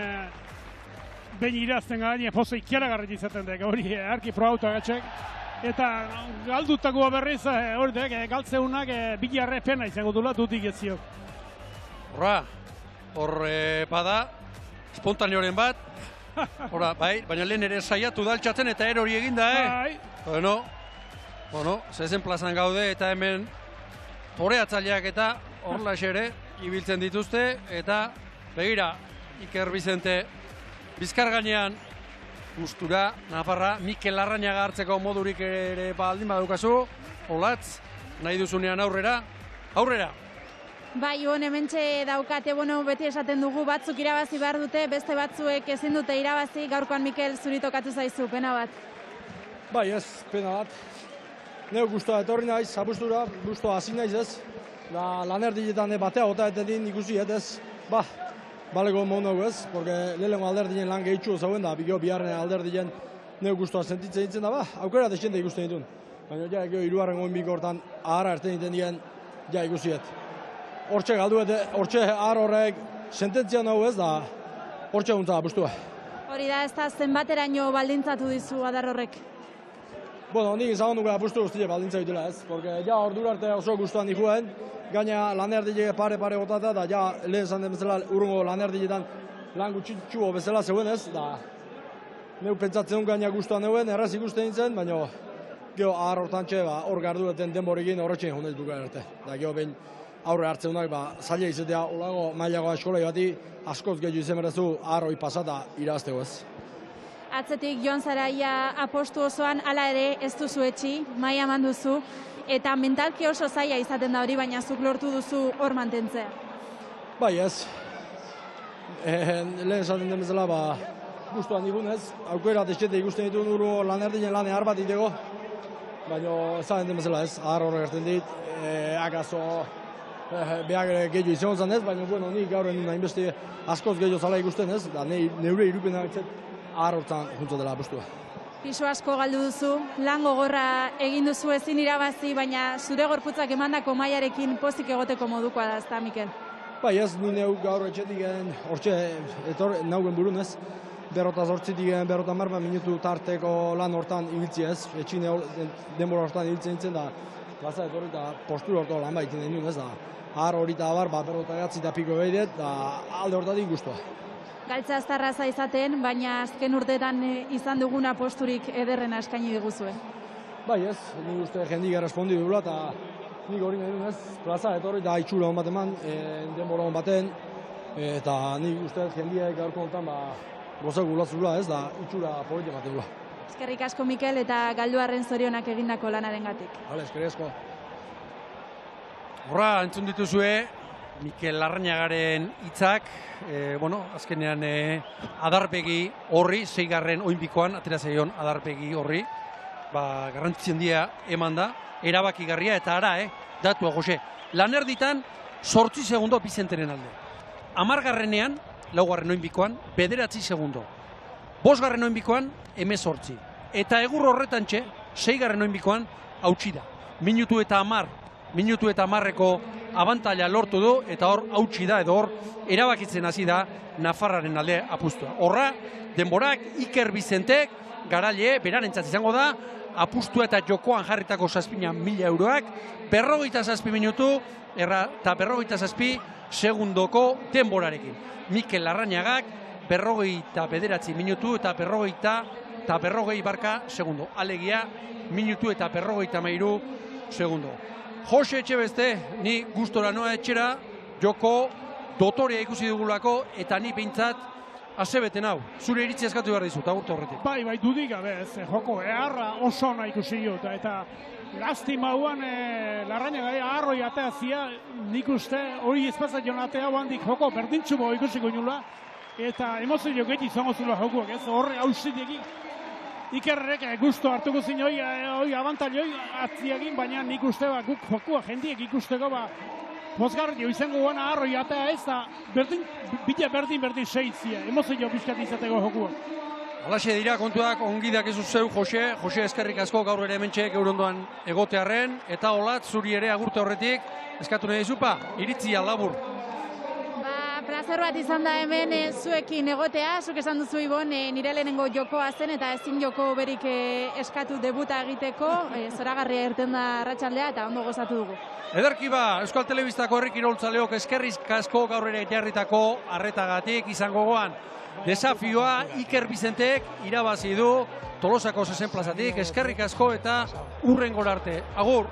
behin irazten gara, pozo ikeragarri izaten dut, hori arki probauta gatxek. Eta galdutakoa berriz, galtzeunak bilarre pena izango dula dutik ez ziok. Horre bada, espontaneoren bat, baina lehen ere saiatu daltxatzen eta erori eginda, zezen plazan gaude eta hemen toreatzaileak eta horlaxe ere ibiltzen dituzte, eta begira, Iker Bizente bizkar gainean, Gustura, Nafarra, Mikel Larrañaga hartzeko modurik ere baldin badukazu, Olatz, nahi duzunean aurrera. Bai, hementxe daukate, beti esaten dugu batzuk irabazi behar dute, beste batzuek ezin dute irabazi, gaurkoan Mikel zuri tokatu zaizu, pena bat. Bai, ez, pena bat. Neu guztua etorri naiz, abustura, guztua hasi naiz ez. Lanerdiletan batea gota eten ikusi ez, baleko monago ez, porque lehenko alderdien lan gehitxu zauen da, biharren alderdien neu guztua sentitzen ditzen da, aukera desente ikusten ditun. Baina gero hirugarren oinbiko hortan ahara erten diten dien, ikusiet. Hortxe galduet, hortxe ahar horrek sententzia nahu ez da, hortxe guntza abustua. Hori da, ez da zenbateraino baldintzatu dizu adar horrek? Nik izan dugu apustu guztile baldintza ditula ez, porque ordura arte oso guztuan dihuen, gaina lanerdile pare gotata, da lehen zan den bezala urrungo lanerdiletan lan gutxitxuo bezala zeuen ez, da neu pentsatzen gaina guztuan neuen, erraz ikusten nintzen, baina gero ahar hortan txe, hor gardueten denborikin horretxein honez buka arte. Da gero behin aurre hartzeunak, zaila izatea olago mailagoa eskolai bati askoz gehiago izen berezu arroi pasata irabaztego ez. Atzetik joan zaraia apostu osoan, hala ere ez duzu etxi, maila eman duzu, eta mentalki oso zaila izaten da hori, baina zuk lortu duzu hor mantentzea. Bai ez, lehen esaten den bezala, guztuan digunez, aukera etxete ikusten ditu nuru lanerdinen lane har bat iteko, baina esaten den bezala ez, ahar horre gertzen dit, akaso behar gehiago izan zan ez, baina bueno, nik gaur endun hainbeste askoz gehiago zala ikusten ez, da neure irupena ahar hortzan juntza dela postua. Pisu asko galdu duzu, lan gogorra egin duzu ezin irabazi, baina zure gorputzak emandako mailarekin pozik egoteko modukoa da, ezta, Mikel? Bai ez, ni neu gaur etxetik hortxe naugen burun ez, 58 minutu tarteko lan hortan ibiltzi ez, etxin denbora hortan ibiltzen nintzen da, plaza etorri eta postura horto lan baitin den ez da, ahar hori eta abar, 59 eta piko behidet, da alde hortatik guztua. Galtza aztarraza izaten, baina azken urteetan izan duguna posturik ederrena eskaini diguzue. Bai ez, nik uste jendik errespondi dugula eta nik hori nahi ez, plaza etorri eta itxura hon bat eman, denbora hon baten, eta nik uste jendiak gaurko honetan gozak gulatzula ez, da itxura politi ematen dula. Eskerrik asko, Mikel, eta galduarren zorionak egindako lanaren gatik. Hala, eskerrik asko. Horra, entzun dituzue, Mikel Larrañagaren hitzak, azkenean adarpegi horri, 6. oinbikoan, atera zaion adarpegi horri, garrantzien dia eman da, erabakigarria eta ara, datua, Jose. Lanerditan, 8 segundo Bizenteren alde. 10. 4. oinbikoan, 9 segundo. 5. oinbikoan, 18. Eta egur horretan 6. oinbikoan, hautsi da. Minutu eta 10eko abantaila lortu du, eta hor hautsi da, edo hor erabakitzen hasi da Nafarraren alde apustua. Horra, denborak Iker Bizentek, garaile, berarentzat izango da, apustua eta jokoan jarritako 7.000 euroak, 57 minutu, eta 57 segundoko denborarekin. Mikel Larrañagak, 59 minutu eta 40 segundo. Alegia, minutu eta 53 segundo. Jose Etxebeste, ni gustora noa etxera, joko dotorea ikusi dugulako, eta ni behintzat azebeten hau. Zure iritzi eskatu behar dizut, agurte horretik. Bai, dudik gabe, joko eharra oso ona ikusi jut, eta lastima hauan Larrañagai aharroi ateazia, nik uste hori ezpazat joan atea handik joko berdintxu bo ikusiko nula, eta emozio gehi izango zula jokoak, ez horre hausitegik. Ikerrek guztu hartuko zin hoi abantailoi atziagin, baina nik uste guk jokua jendiek ikusteko mozgarrio izango guana arroi atea ez da berdin seitzia, emozio bizkat izateko jokua. Alaxe dira kontuak ongidak ez zeu, Jose eskerrik asko gaur ere hementxeek eurondoan egotearren, eta Olat zuri ere agurte horretik, eskatu nahi zupa, iritzia labur. Plazer bat izan da hemen zuekin egotea, zuk esan duzu Ibon, nire lehenengo jokoa zen eta ezin joko berik eskatu debuta egiteko, zoragarria irten da arratsaldea eta ondo gozatu dugu. Ederki Euskal Telebistako herri kiroltzaleok eskerrik asko gaur ere jarritako arretagatik izango goan. Desafioa Iker Bizentek irabazi du Tolosako 6 plazatik, eskerrik asko eta hurrengora arte. Agur!